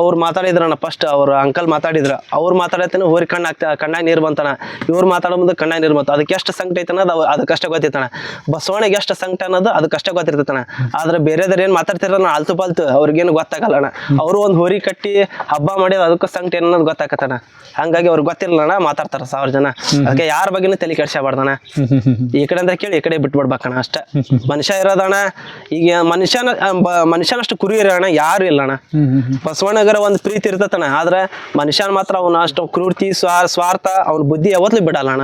ಅವ್ರು ಮಾತಾಡಿದ್ರಣ್ಣ, ಫಸ್ಟ್ ಅವ್ರ ಅಂಕಲ್ ಮಾತಾಡಿದ್ರ, ಅವ್ರು ಮಾತಾಡತ್ತೇನೆ ಹೋರಿ ಕಣ್ಣಾಗ ನೀರ್ ಬಂತಣ. ಇವ್ರು ಮಾತಾಡೋ ಮುಂದೆ ಕಣ್ಣಾಗ ನೀರ್ ಬಂತು. ಅದಕ್ಕೆ ಎಷ್ಟು ಸಂಕಟ ಐತೆ ಅನ್ನೋದು ಅದಕ್ಕಷ್ಟ ಗೊತ್ತಿತ್ತಣ. ಬಸವಣ್ಣಿಗೆ ಎಷ್ಟು ಸಂಕಟ ಅನ್ನೋದು ಅದಕ್ಕಷ್ಟ ಗೊತ್ತಿರ್ತೈತಣ. ಆದ್ರೆ ಬೇರೆದವ್ರು ಏನ್ ಮಾತಾಡ್ತಿರ ಆಲ್ತು ಪಾಲ್ತು ಅವ್ರಿಗೇನು ಗೊತ್ತಾಗಲ್ಲಣ್ಣ. ಅವರು ಒಂದ್ ಹೋರಿ ಕಟ್ಟಿ ಹಬ್ಬ ಮಾಡಿ ಅದಕ್ಕೂ ಸಂಕಟ ಏನನ್ನೋದು ಗೊತ್ತಾಗತ್ತಣ. ಹಂಗಾಗಿ ಅವ್ರಿಗೆ ಗೊತ್ತಿರಲ್ಲಣ್ಣ, ಮಾತಾಡ್ತಾರ 1000 ಜನ. ಅದಕ್ಕೆ ಯಾರ ಬಗ್ಗೆನೂ ತಲೆ ಕೆಡ್ಸಬಾರ್ದಣ್ಣ. ಈ ಕಡೆ ಅಂತ ಕೇಳಿ ಈ ಕಡೆ ಬಿಟ್ಬಿಡ್ಬೇಕಣ್ಣ ಅಷ್ಟೇ. ಮನುಷ್ಯ ಇರೋದಣ್ಣ, ಈಗ ಮನುಷ್ಯನಷ್ಟು ಕುರಿ ಇರೋಣ ಯಾರು ಇಲ್ಲಣ್ಣ. ಬಸವಣ್ಣಗರ ಒಂದ್ ಪ್ರೀತಿ ಇರ್ತತಣ್ಣ. ಆದ್ರೆ ಮನುಷ್ಯನ ಮಾತ್ರ ಅವನ ಅಷ್ಟು ಕ್ರೂರ್ತಿ ಸ್ವಾರ್ಥ ಅವ್ನ ಬುದ್ಧಿ ಯಾವತ್ತೂ ಬಿಡಲ್ಲಣ್ಣ.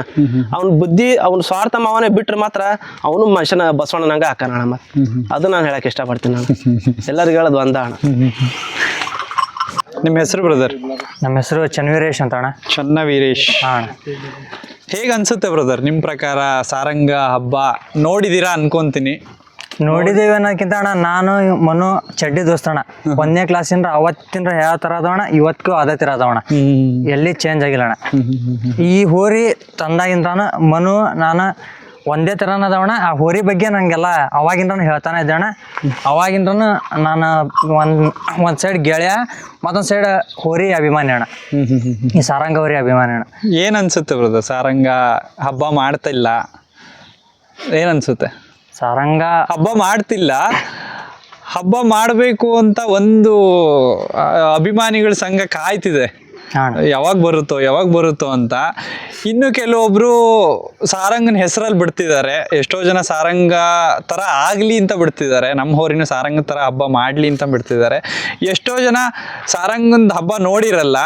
ಅವ್ನ ಬುದ್ಧಿ ಅವ್ನ ಸ್ವಾರ್ಥ ಮಾವನೇ ಬಿಟ್ರೆ ಮಾತ್ರ ಅವನು ಮನುಷ್ಯನ ಬಸವಣ್ಣನಂಗ ಹಾಕೋಣ. ಮತ್ತೆ ಅದು ನಾನು ಹೇಳಕ್ ಇಷ್ಟಪಡ್ತೀನಿ. ನಾನು ಎಲ್ಲರಿಗೂ ಹೇಳೋದು ಒಂದ ಅಣ್ಣ.
ನಿಮ್ಮ ಹೆಸರು ಬ್ರದರ್?
ನಮ್ಮ ಹೆಸರು ಚನ್ನವೀರೇಶ್ ಅಂತ ಅಣ್ಣ.
ಚನ್ನವೀರೇಶ್. ಹೇಗೆ ಅನ್ಸುತ್ತೆ ಬ್ರದರ್ ನಿಮ್ಮ ಪ್ರಕಾರ ಸಾರಂಗ ಹಬ್ಬ ನೋಡಿದೀರಾ ಅನ್ಕೊಂತೀನಿ?
ನೋಡಿದೇವಿ ಅನ್ನೋದಕ್ಕಿಂತ ಅಣ್ಣ, ನಾನು ಮನು ಚಡ್ಡಿ ದೋಸ್ತಣ್ಣ. 1ನೇ ಕ್ಲಾಸಿಂದ ಅವತ್ತಿನ ಯಾವ ಥರ ಅದಾವಣ ಇವತ್ತಿಗೂ ಅದೇ ಥರ ಅದಾವಣ. ಎಲ್ಲಿ ಚೇಂಜ್ ಆಗಿಲ್ಲ ಅಣ್ಣ. ಈ ಹೋರಿ ತಂದಾಗಿಂದಾನ ಮನು ನಾನು ಒಂದೇ ಥರನ ಅದಾವಣ. ಆ ಹೋರಿ ಬಗ್ಗೆ ನನಗೆಲ್ಲ ಅವಾಗಿಂದ ಹೇಳ್ತಾನೆ ಇದ್ದೆ ಅಣ್ಣ. ಅವಾಗಿಂದ ನಾನು ಒಂದು ಸೈಡ್ ಗೆಳೆಯ, ಮತ್ತೊಂದು ಸೈಡ್ ಹೋರಿ ಅಭಿಮಾನಿ ಅಣ್ಣ. ಈ ಸಾರಂಗ ಹೋರಿ ಅಭಿಮಾನಿ ಅಣ್ಣ.
ಏನು ಅನ್ಸುತ್ತೆ ಬ್ರದರ್ ಸಾರಂಗ ಹಬ್ಬ ಮಾಡ್ತಿಲ್ಲ? ಏನನ್ಸುತ್ತೆ?
ಸಾರಂಗ
ಹಬ್ಬ ಮಾಡ್ತಿಲ್ಲ, ಹಬ್ಬ ಮಾಡಬೇಕು ಅಂತ ಒಂದು ಅಭಿಮಾನಿಗಳ ಸಂಘ ಕಾಯ್ತಿದೆ, ಯಾವಾಗ ಬರುತ್ತೋ ಅಂತ. ಇನ್ನು ಕೆಲವೊಬ್ರು ಸಾರಂಗನ ಹೆಸರಲ್ಲಿ ಬಿಡ್ತಿದ್ದಾರೆ. ಎಷ್ಟೋ ಜನ ಸಾರಂಗ ಥರ ಆಗಲಿ ಅಂತ ಬಿಡ್ತಿದ್ದಾರೆ, ನಮ್ಮ ಹೋರಿನ ಸಾರಂಗ ಥರ ಹಬ್ಬ ಮಾಡಲಿ ಅಂತ ಬಿಡ್ತಿದ್ದಾರೆ. ಎಷ್ಟೋ ಜನ ಸಾರಂಗನ ಹಬ್ಬ ನೋಡಿರಲ್ಲ,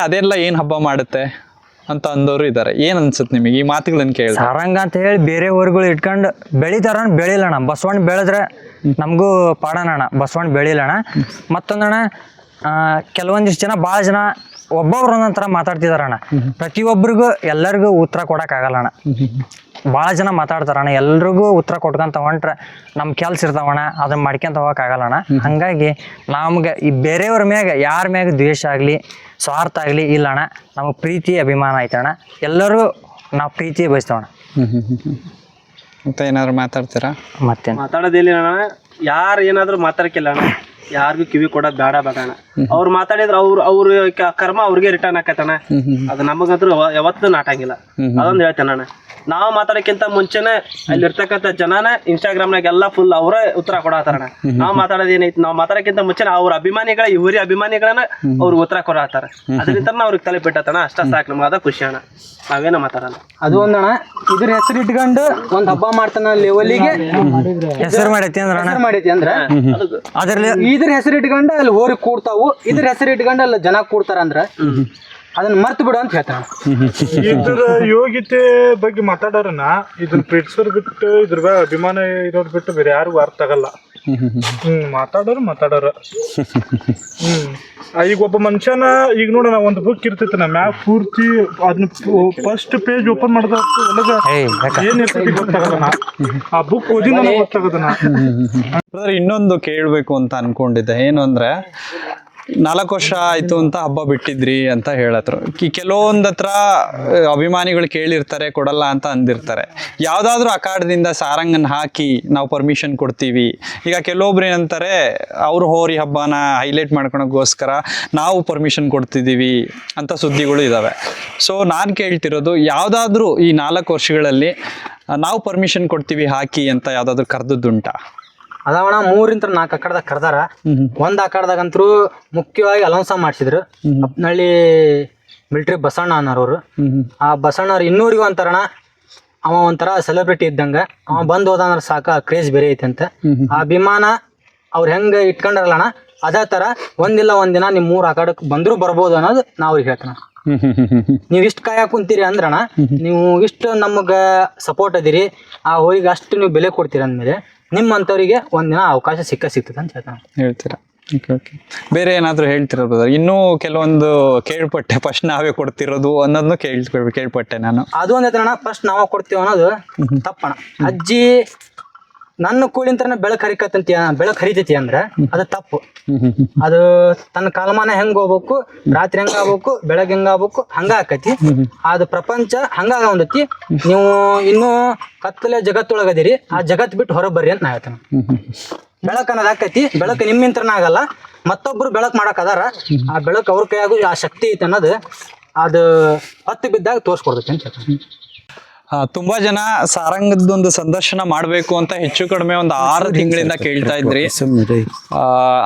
ಅದೆಲ್ಲ ಏನು ಹಬ್ಬ ಮಾಡುತ್ತೆ ಅಂತ ಅಂದವರು ಇದ್ದಾರೆ. ಏನು ಅನ್ಸುತ್ತೆ ನಿಮಗೆ ಈ ಮಾತುಗಳನ್ನ ಕೇಳಿ?
ಸಾರಂಗ ಅಂತ ಹೇಳಿ ಬೇರೆ ಊರುಗಳು ಇಟ್ಕೊಂಡು ಬೆಳಿತಾರ ಬೆಳಿಲ್ಲಣ್ಣ. ಬಸವಣ್ಣ ಬೆಳೆದ್ರೆ ನಮಗೂ ಪಾಡೋಣ. ಬಸವಣ್ಣ ಬೆಳಿಲ್ಲಣ್ಣ. ಮತ್ತೊಂದಣ್ಣ, ಕೆಲವೊಂದಿಷ್ಟು ಜನ ಭಾಳ ಜನ ಒಬ್ಬೊಬ್ರು ಒಂದೊಂಥರ ಮಾತಾಡ್ತಿದಾರಣ್ಣ. ಪ್ರತಿಯೊಬ್ಬರಿಗೂ ಎಲ್ಲರಿಗೂ ಉತ್ತರ ಕೊಡೋಕ್ಕಾಗಲ್ಲಣ್ಣ. ಭಾಳ ಜನ ಮಾತಾಡ್ತಾರಣ್ಣ. ಎಲ್ರಿಗೂ ಉತ್ತರ ಕೊಟ್ಕೊಂತ ಹೊಂಟ್ರೆ ನಮ್ಮ ಕೆಲ್ಸ ಇರ್ತಾವಣ್ಣ, ಅದನ್ನ ಮಾಡ್ಕೊಂತ ಹೋಗೋಕ್ಕಾಗಲ್ಲಣ್ಣ. ಹಾಗಾಗಿ ನಮ್ಗೆ ಈ ಬೇರೆಯವ್ರ ಮ್ಯಾಗ ಯಾರ ಮ್ಯಾಗ ದ್ವೇಷ ಆಗಲಿ ಸ್ವಾರ್ಥ ಆಗಲಿ ಇಲ್ಲಣ್ಣ. ನಮಗೆ ಪ್ರೀತಿ ಅಭಿಮಾನ ಐತಣ್ಣ. ಎಲ್ಲರೂ ನಾವು ಪ್ರೀತಿ ಬಯಸ್ತವಣ್ಣ.
ಮತ್ತೆ ಏನಾದ್ರು ಮಾತಾಡ್ತೀರಾ?
ಮತ್ತೆ
ಮಾತಾಡೋದಿಲ್ಲ ಅಣ್ಣ. ಯಾರು ಏನಾದ್ರು ಮಾತಾಡಕ್ಕಿಲ್ಲ ಅಣ್ಣ. ಯಾರಿಗೂ ಕಿವಿ ಕೊಡೋದ್ ಬೇಡ ಬೇಡಣ್ಣ. ಅವ್ರು ಮಾತಾಡಿದ್ರ ಅವ್ರ ಕರ್ಮ ಅವ್ರಿಗೆ ರಿಟರ್ನ್ ಆಕತ್ತಣ್ಣ. ಅದು ನಮಗಂತೂ ಯಾವತ್ತೂ ನಾಟಂಗಿಲ್ಲ. ಅದೊಂದು ಹೇಳ್ತೇನೆ ಅಣ್ಣ. ನಾವು ಮಾತಾಡಕ್ಕಿಂತ ಮುಂಚೆನೆ ಅಲ್ಲಿರ್ತಕ್ಕಂಥ ಜನನ ಇನ್ಸ್ಟಾಗ್ರಾಮ್ನಾಗ ಎಲ್ಲ ಫುಲ್ ಅವರೇ ಉತ್ತರ ಕೊಡತ್ತಾರಣ್ಣ. ನಾವು ಮಾತಾಡೋದು ಏನೈತಿ, ನಾವು ಮಾತಾಡಕ್ಕಿಂತ ಮುಂಚೆನೆ ಅವ್ರ ಅಭಿಮಾನಿಗಳ ಇವರಿ ಅಭಿಮಾನಿಗಳನ್ನ ಅವ್ರು ಉತ್ತರ ಕೊಡತ್ತಾರ. ಅದರಿಂದ ಅವ್ರಿಗೆ ತಲೆ ಬಿಟ್ಟತಣ್ಣ. ಅಷ್ಟ ಸಾಕು, ನಮ್ಗೆ ಅದ ಖುಷಿ ಅಣ್ಣ. ನಾವೇನೋ ಮಾತಾಡಲ್ಲ.
ಅದು ಒಂದಣ್ಣ, ಇದ್ರ ಹೆಸರು ಇಟ್ಕೊಂಡು ಒಂದ್ ಹಬ್ಬ ಮಾಡ್ತಾನ ಲೆವೆಲಿಗೆ
ಹೆಸರು ಮಾಡೈತಿ ಅಂದ್ರೆ
ಮಾಡೈತಿ ಅಂದ್ರ
ಅದ್ರಲ್ಲಿ
ಇದ್ರ ಹೆಸರು ಇಟ್ಕೊಂಡು ಅಲ್ಲಿ ಹೋರಿ ಕೂಡ್ತಾವು, ಇದ್ರ ಹೆಸರು ಇಟ್ಕೊಂಡು ಅಲ್ಲಿ ಜನ ಕೂಡ್ತಾರ ಅಂದ್ರ ಅದನ್ನ ಮರ್ತು ಬಿಡು ಅಂತ ಹೇಳ್ತಾರ.
ಇದ್ರ ಯೋಗ್ಯತೆ ಬಗ್ಗೆ ಮಾತಾಡೋರನ್ನ ಇದನ್ನ ಪ್ರೀತಿಸೋರ್ ಬಿಟ್ಟು ಇದ್ರ ಅಭಿಮಾನ ಇರೋರ್ ಬಿಟ್ಟು ಬೇರೆ ಯಾರಿಗೂ ಅರ್ಥ ಆಗಲ್ಲ. ಮಾತಾಡೋರು ಈಗ ಒಬ್ಬ ಮನುಷ್ಯನ ಈಗ ನೋಡ ನಾ ಒಂದು ಬುಕ್ ಇರ್ತೈತೆ ಮ್ಯಾಗ ಪೂರ್ತಿ ಅದನ್ನ ಫಸ್ಟ್ ಪೇಜ್ ಓಪನ್ ಮಾಡಿದ ಒಳಗ ಏನ್ ಇರ್ತೈತಿ ಗೊತ್ತಾಗಲ್ಲ. ಆ ಬುಕ್ ಓದಿ ನನಗೆ ಗೊತ್ತಾಗದನ.
ಇನ್ನೊಂದು ಕೇಳಬೇಕು ಅಂತ ಅನ್ಕೊಂಡಿದ್ದೆ. ಏನು ಅಂದ್ರೆ 4 ವರ್ಷ ಆಯ್ತು ಅಂತ ಹಬ್ಬ ಬಿಟ್ಟಿದ್ರಿ ಅಂತ ಹೇಳತ್ರು. ಕೆಲವೊಂದ್ ಹತ್ರ ಅಭಿಮಾನಿಗಳು ಕೇಳಿರ್ತಾರೆ, ಕೊಡಲ್ಲ ಅಂತ ಅಂದಿರ್ತಾರೆ. ಯಾವ್ದಾದ್ರು ಅಖಾಡದಿಂದ ಸಾರಂಗನ್ ಹಾಕಿ ನಾವು ಪರ್ಮಿಷನ್ ಕೊಡ್ತೀವಿ. ಈಗ ಕೆಲವೊಬ್ರು ಏನಂತಾರೆ, ಅವ್ರ ಹೋರಿ ಹಬ್ಬನ ಹೈಲೈಟ್ ಮಾಡ್ಕೊಳಕ್ಕೋಸ್ಕರ ನಾವು ಪರ್ಮಿಷನ್ ಕೊಡ್ತಿದ್ದೀವಿ ಅಂತ ಸುದ್ದಿಗಳು ಇದಾವೆ. ಸೊ ನಾನು ಕೇಳ್ತಿರೋದು, ಯಾವ್ದಾದ್ರು ಈ 4 ವರ್ಷಗಳಲ್ಲಿ ನಾವು ಪರ್ಮಿಷನ್ ಕೊಡ್ತೀವಿ ಹಾಕಿ ಅಂತ ಯಾವ್ದಾದ್ರು ಕರ್ದದ್ದುಂಟಾ?
ಅದಾವಣ 3-4 ಅಖಾಡದಾಗ ಕರ್ದಾರ. ಒಂದ್ ಅಖಾಡದಾಗಂತರೂ ಮುಖ್ಯವಾಗಿ ಅಲೌನ್ಸ ಮಾಡ್ಸಿದ್ರು. ಹಪ್ನಳ್ಳಿ ಮಿಲಿಟರಿ ಬಸಣ್ಣ ಅನ್ನೋರು. ಆ ಬಸಣ್ಣವ್ರು ಇನ್ನೂರಿಗೂ ಅಂತಾರಣ, ಅವ ಒಂಥರ ಸೆಲೆಬ್ರಿಟಿ ಇದ್ದಂಗ. ಅವ ಬಂದ್ ಹೋದಂದ್ರ ಸಾಕ ಕ್ರೇಜ್ ಬೇರೆ ಐತೆ ಅಂತ. ಆ ಅಭಿಮಾನ ಅವ್ರು ಹೆಂಗ ಇಟ್ಕೊಂಡಾರಲ್ಲಣ್ಣ, ಅದೇ ತರ ಒಂದಿಲ್ಲ ಒಂದಿನ ನಿಮ್ 3 ಅಖಾಡಕ್ಕೆ ಬಂದ್ರು ಬರ್ಬೋದು ಅನ್ನೋದು ನಾ ಅವ್ರಿಗೆ ಹೇಳ್ತಾನ. ನೀವ್ ಇಷ್ಟ ಕಾಯಕ್ ಕುಂತೀರಿ ಅಂದ್ರಣ, ನೀವು ಇಷ್ಟು ನಮಗ ಸಪೋರ್ಟ್ ಅದಿರಿ, ಆ ಹೋರಿಗೆ ಅಷ್ಟು ನೀವು ಬೆಲೆ ಕೊಡ್ತೀರಿ ಅಂದ್ಮೇಲೆ ನಿಮ್ಮಂಥವ್ರಿಗೆ ಒಂದಿನ ಅವಕಾಶ ಸಿಗ್ತದೆ ಅಂತ
ಹೇಳ್ತೀರಾ? ಓಕೆ. ಬೇರೆ ಏನಾದರೂ ಹೇಳ್ತಿರೋ ಬ್ರದರ್? ಇನ್ನೂ ಕೆಲವೊಂದು ಕೇಳ್ಪಟ್ಟೆ, ಫಸ್ಟ್ ನಾವೇ ಕೊಡ್ತಿರೋದು ಅನ್ನೋದನ್ನು ಕೇಳ್ಪಟ್ಟೆ ನಾನು.
ಅದು ಒಂದೈತಣ್ಣ, ಫಸ್ಟ್ ನಾವೇ ಕೊಡ್ತೀವಿ ಅನ್ನೋದು ತಪ್ಪಣ. ಅಜ್ಜಿ ನನ್ನ ಕೂಲಿಂತ್ರನ ಬೆಳಕ್ ಹರಿತೈತಿ ಅಂದ್ರೆ ಅದು ತಪ್ಪು. ಅದು ತನ್ನ ಕಾಲಮಾನ ಹೆಂಗ್ ಹೋಗ್ಬೇಕು, ರಾತ್ರಿ ಹೆಂಗ ಆಗ್ಬೇಕು, ಬೆಳಗ್ಗೆ ಹೆಂಗ ಆಗ್ಬೇಕು, ಹಂಗ ಆಕತಿ. ಅದು ಪ್ರಪಂಚ ಹಂಗಾಗ ಒಂದತಿ. ನೀವು ಇನ್ನೂ ಕತ್ತಲೆ ಜಗತ್ತೊಳಗದಿರಿ, ಆ ಜಗತ್ ಬಿಟ್ಟು ಹೊರಗೆ ಬರ್ರಿ ಅಂತ ನಾ ಹೇಳ್ತೇನೆ. ಬೆಳಕು ಅನ್ನೋದು ಆಕತಿ. ಬೆಳಕು ನಿಮ್ಮಿಂತ್ರನ ಆಗಲ್ಲ, ಮತ್ತೊಬ್ರು ಬೆಳಕು ಮಾಡಕ್ ಅದಾರ. ಆ ಬೆಳಕು ಅವ್ರ ಕೈಯಾಗೂ ಆ ಶಕ್ತಿ ಐತೆ ಅನ್ನೋದು ಅದು ಹತ್ತು ಬಿದ್ದಾಗ ತೋರ್ಸ್ಕೊಡ್ತೈತಿ ಅಂತ ಹೇಳ್ತೀನಿ.
ತುಂಬಾ ಜನ ಸಾರಂಗದೊಂದು ಸಂದರ್ಶನ ಮಾಡ್ಬೇಕು ಅಂತ ಹೆಚ್ಚು ಕಡಿಮೆ ಒಂದು 6 ತಿಂಗಳಿಂದ ಕೇಳ್ತಾ ಇದ್ರಿ.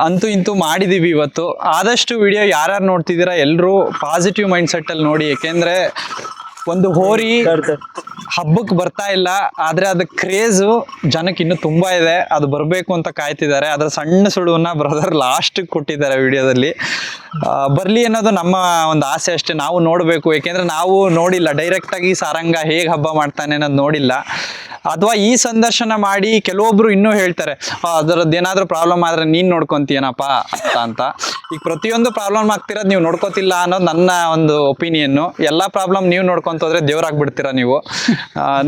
ಅಂತೂ ಇಂತೂ ಮಾಡಿದೀವಿ ಇವತ್ತು. ಆದಷ್ಟು ವಿಡಿಯೋ ಯಾರ್ಯಾರು ನೋಡ್ತಿದ್ದೀರಾ ಎಲ್ಲರೂ ಪಾಸಿಟಿವ್ ಮೈಂಡ್ ಸೆಟ್ ಅಲ್ಲಿ ನೋಡಿ. ಯಾಕೆಂದ್ರೆ ಒಂದು ಹೋರಿ ಹಬ್ಬಕ್ಕೆ ಬರ್ತಾ ಇಲ್ಲ, ಆದ್ರೆ ಅದ ಕ್ರೇಜು ಜನಕ್ಕೆ ಇನ್ನೂ ತುಂಬಾ ಇದೆ. ಅದು ಬರಬೇಕು ಅಂತ ಕಾಯ್ತಿದ್ದಾರೆ. ಅದ್ರ ಸಣ್ಣ ಸುಳುವನ್ನ ಬ್ರದರ್ ಲಾಸ್ಟ್ ಕೊಟ್ಟಿದ್ದಾರೆ ವಿಡಿಯೋದಲ್ಲಿ. ಬರ್ಲಿ ಅನ್ನೋದು ನಮ್ಮ ಒಂದು ಆಸೆ ಅಷ್ಟೇ. ನಾವು ನೋಡಬೇಕು, ಯಾಕೆಂದ್ರೆ ನಾವು ನೋಡಿಲ್ಲ ಡೈರೆಕ್ಟ್ ಆಗಿ ಸಾರಂಗ ಹೇಗೆ ಹಬ್ಬ ಮಾಡ್ತಾನೆ ಅನ್ನೋದು ನೋಡಿಲ್ಲ. ಅಥವಾ ಈ ಸಂದರ್ಶನ ಮಾಡಿ ಕೆಲವೊಬ್ರು ಇನ್ನೂ ಹೇಳ್ತಾರೆ ಅದರದ್ದು ಏನಾದರೂ ಪ್ರಾಬ್ಲಮ್ ಆದ್ರೆ ನೀನು ನೋಡ್ಕೊಂತೀಯನಪ್ಪ ಅಂತ. ಈಗ ಪ್ರತಿಯೊಂದು ಪ್ರಾಬ್ಲಮ್ ಆಗ್ತಿರೋದು ನೀವು ನೋಡ್ಕೋತಿಲ್ಲ ಅನ್ನೋದು ನನ್ನ ಒಂದು ಒಪಿನಿಯನ್ನು. ಎಲ್ಲ ಪ್ರಾಬ್ಲಮ್ ನೀವು ನೋಡ್ಕೊಂತೋದ್ರೆ ದೇವ್ರಾಗ್ಬಿಡ್ತೀರ ನೀವು.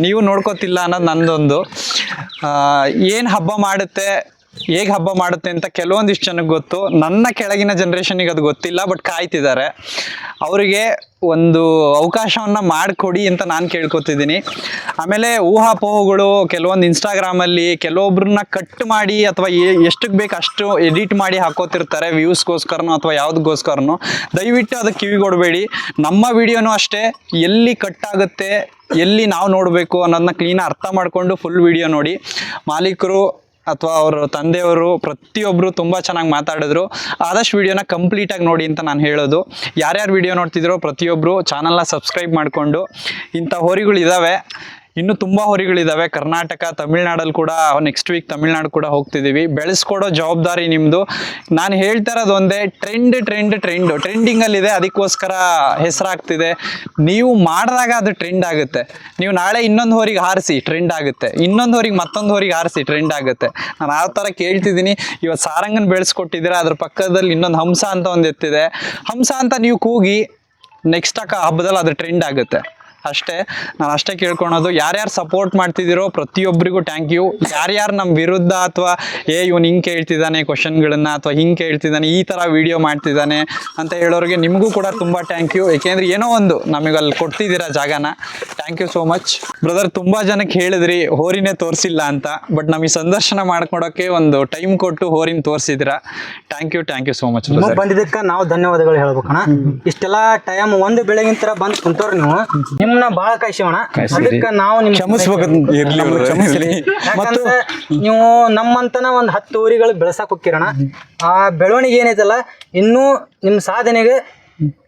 ನೀವು ನೋಡ್ಕೋತಿಲ್ಲ ಅನ್ನೋದು ನಂದೊಂದು. ಏನು ಹಬ್ಬ ಮಾಡುತ್ತೆ, ಹೇಗೆ ಹಬ್ಬ ಮಾಡುತ್ತೆ ಅಂತ ಕೆಲವೊಂದಿಷ್ಟು ಜನಕ್ಕೆ ಗೊತ್ತು. ನನ್ನ ಕೆಳಗಿನ ಜನ್ರೇಷನ್ಗೆ ಅದು ಗೊತ್ತಿಲ್ಲ, ಬಟ್ ಕಾಯ್ತಿದ್ದಾರೆ. ಅವರಿಗೆ ಒಂದು ಅವಕಾಶವನ್ನು ಮಾಡಿಕೊಡಿ ಅಂತ ನಾನು ಕೇಳ್ಕೊತಿದ್ದೀನಿ. ಆಮೇಲೆ ಊಹಾಪೋಹಗಳು ಕೆಲವೊಂದು ಇನ್ಸ್ಟಾಗ್ರಾಮಲ್ಲಿ ಕೆಲವೊಬ್ರನ್ನ ಕಟ್ ಮಾಡಿ ಅಥವಾ ಎಷ್ಟಕ್ಕೆ ಬೇಕು ಅಷ್ಟು ಎಡಿಟ್ ಮಾಡಿ ಹಾಕೋತಿರ್ತಾರೆ ವ್ಯೂಸ್ಗೋಸ್ಕರನೋ ಅಥವಾ ಯಾವುದಕ್ಕೋಸ್ಕರನೋ. ದಯವಿಟ್ಟು ಅದಕ್ಕೆ ಕಿವಿಗೊಡಬೇಡಿ. ನಮ್ಮ ವಿಡಿಯೋನೂ ಅಷ್ಟೇ, ಎಲ್ಲಿ ಕಟ್ ಆಗುತ್ತೆ, ಎಲ್ಲಿ ನಾವು ನೋಡಬೇಕು ಅನ್ನೋದನ್ನ ಕ್ಲೀನಾಗಿ ಅರ್ಥ ಮಾಡಿಕೊಂಡು ಫುಲ್ ವಿಡಿಯೋ ನೋಡಿ. ಮಾಲೀಕರು ಅಥವಾ ಅವ್ರ ತಂದೆಯವರು ಪ್ರತಿಯೊಬ್ಬರು ತುಂಬ ಚೆನ್ನಾಗಿ ಮಾತಾಡಿದ್ರು. ಆದಷ್ಟು ವಿಡಿಯೋನ ಕಂಪ್ಲೀಟಾಗಿ ನೋಡಿ ಅಂತ ನಾನು ಹೇಳೋದು. ಯಾರ್ಯಾರು ವಿಡಿಯೋ ನೋಡ್ತಿದ್ರೋ ಪ್ರತಿಯೊಬ್ಬರು ಚಾನಲ್ನ ಸಬ್ಸ್ಕ್ರೈಬ್ ಮಾಡಿಕೊಂಡು, ಇಂಥ ಹೋರಿಗಳಿದ್ದಾವೆ, ಇನ್ನೂ ತುಂಬ ಹೋರಿಗಳಿದ್ದಾವೆ ಕರ್ನಾಟಕ, ತಮಿಳ್ನಾಡಲ್ಲಿ ಕೂಡ. ನೆಕ್ಸ್ಟ್ ವೀಕ್ ತಮಿಳ್ನಾಡು ಕೂಡ ಹೋಗ್ತಿದ್ದೀವಿ. ಬೆಳೆಸ್ಕೊಡೋ ಜವಾಬ್ದಾರಿ ನಿಮ್ಮದು. ನಾನು ಹೇಳ್ತಾ ಇರೋದು ಒಂದೇ, ಟ್ರೆಂಡಿಂಗಲ್ಲಿದೆ, ಅದಕ್ಕೋಸ್ಕರ ಹೆಸರಾಗ್ತಿದೆ. ನೀವು ಮಾಡಿದಾಗ ಅದು ಟ್ರೆಂಡ್ ಆಗುತ್ತೆ. ನೀವು ನಾಳೆ ಇನ್ನೊಂದು ಹೋರಿಗೆ ಹಾರಿಸಿ ಟ್ರೆಂಡ್ ಆಗುತ್ತೆ, ಇನ್ನೊಂದು ಹೋರಿಗೆ ಮತ್ತೊಂದು ಹೋರಿಗೆ ಹಾರಿಸಿ ಟ್ರೆಂಡ್ ಆಗುತ್ತೆ. ನಾನು ಆ ಥರ ಕೇಳ್ತಿದ್ದೀನಿ. ಇವತ್ತು ಸಾರಂಗನ ಬೆಳೆಸ್ಕೊಟ್ಟಿದ್ದೀರಾ, ಅದ್ರ ಪಕ್ಕದಲ್ಲಿ ಇನ್ನೊಂದು ಹಂಸ ಅಂತ ಒಂದು ಎತ್ತಿದೆ. ಹಂಸ ಅಂತ ನೀವು ಕೂಗಿ ನೆಕ್ಸ್ಟ್ ಹಬ್ಬದಲ್ಲಿ ಅದು ಟ್ರೆಂಡ್ ಆಗುತ್ತೆ. ಅಷ್ಟೇ, ನಾನು ಅಷ್ಟೇ ಕೇಳ್ಕೊಳೋದು. ಯಾರ್ಯಾರು ಸಪೋರ್ಟ್ ಮಾಡ್ತಿದ್ದೀರೋ ಪ್ರತಿಯೊಬ್ಬರಿಗೂ ಥ್ಯಾಂಕ್ ಯು. ಯಾರ್ಯಾರು ನಮ್ಮ ವಿರುದ್ಧ ಅಥವಾ ಇವನು ಹಿಂಗೆ ಕೇಳ್ತಿದ್ದಾನೆ ಕ್ವಶನ್ಗಳನ್ನು, ಅಥವಾ ಹಿಂಗೆ ಕೇಳ್ತಿದ್ದಾನೆ, ಈ ಥರ ವಿಡಿಯೋ ಮಾಡ್ತಿದ್ದಾನೆ ಅಂತ ಹೇಳೋರಿಗೆ ನಿಮಗೂ ಕೂಡ ತುಂಬ ಥ್ಯಾಂಕ್ ಯು. ಏಕೆಂದರೆ ಏನೋ ಒಂದು ನಮಗೆ ಅಲ್ಲಿ ಕೊಡ್ತಿದ್ದೀರಾ ಜಾಗನ. Thank you so much brother. ತುಂಬ ಜನಕ್ಕೆ ಹೇಳಿದ್ರಿ ಹೋರಿನೇ ತೋರಿಸಿಲ್ಲ ಅಂತ, ಬಟ್ ನಮಗೆ ಸಂದರ್ಶನ ಮಾಡ್ಕೊಡೋಕ್ಕೆ ಒಂದು ಟೈಮ್ ಕೊಟ್ಟು ಹೋರಿನ ತೋರಿಸಿದ್ದೀರಾ. Thank you so much.
ಬಂದಿದ್ದಕ್ಕೆ ನಾವು ಧನ್ಯವಾದಗಳು ಹೇಳ್ಬೇಕಣ್ಣ. ಇಷ್ಟೆಲ್ಲ ಟೈಮ್ ಒಂದು ಬೆಳಗಿನ ಥರ ಬಂದು ಕುಂತವ್ರು ನೀವು, ನಿಮ್ಮನ್ನ ಭಾಳ ಕಾಯ್ಸಿವಣ. ಅದಕ್ಕೆ ನಾವು ಯಾಕಂದ್ರೆ ನೀವು ನಮ್ಮಂತನ ಒಂದು 10 ಊರಿಗಳು ಬೆಳೆಸಕ್ ಹೋಗಿರೋಣ. ಆ ಬೆಳವಣಿಗೆ ಏನೈತಲ್ಲ, ಇನ್ನೂ ನಿಮ್ಮ ಸಾಧನೆಗೆ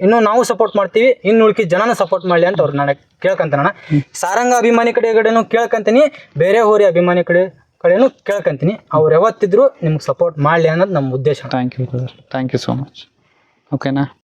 ಇನ್ನೂ ನಾವು ಸಪೋರ್ಟ್ ಮಾಡ್ತೀವಿ. ಇನ್ನು ಉಳ್ಕಿ ಜನನ ಸಪೋರ್ಟ್ ಮಾಡಲಿ ಅಂತ ಅವ್ರು ನಾನು ಕೇಳ್ಕೊಂತಾನ. ಸಾರಂಗ ಅಭಿಮಾನಿ ಕಡೆನೂ ಕೇಳ್ಕೊಂತೀನಿ, ಬೇರೆ ಹೋರಿ ಅಭಿಮಾನಿ ಕಡೆನೂ ಕೇಳ್ಕೊಂತೀನಿ. ಅವ್ರು ಯಾವತ್ತಿದ್ರು ನಿಮ್ಗೆ ಸಪೋರ್ಟ್ ಮಾಡಲಿ ಅನ್ನೋದು ನಮ್ಮ ಉದ್ದೇಶ.
Thank you so much. ಓಕೆನಾ?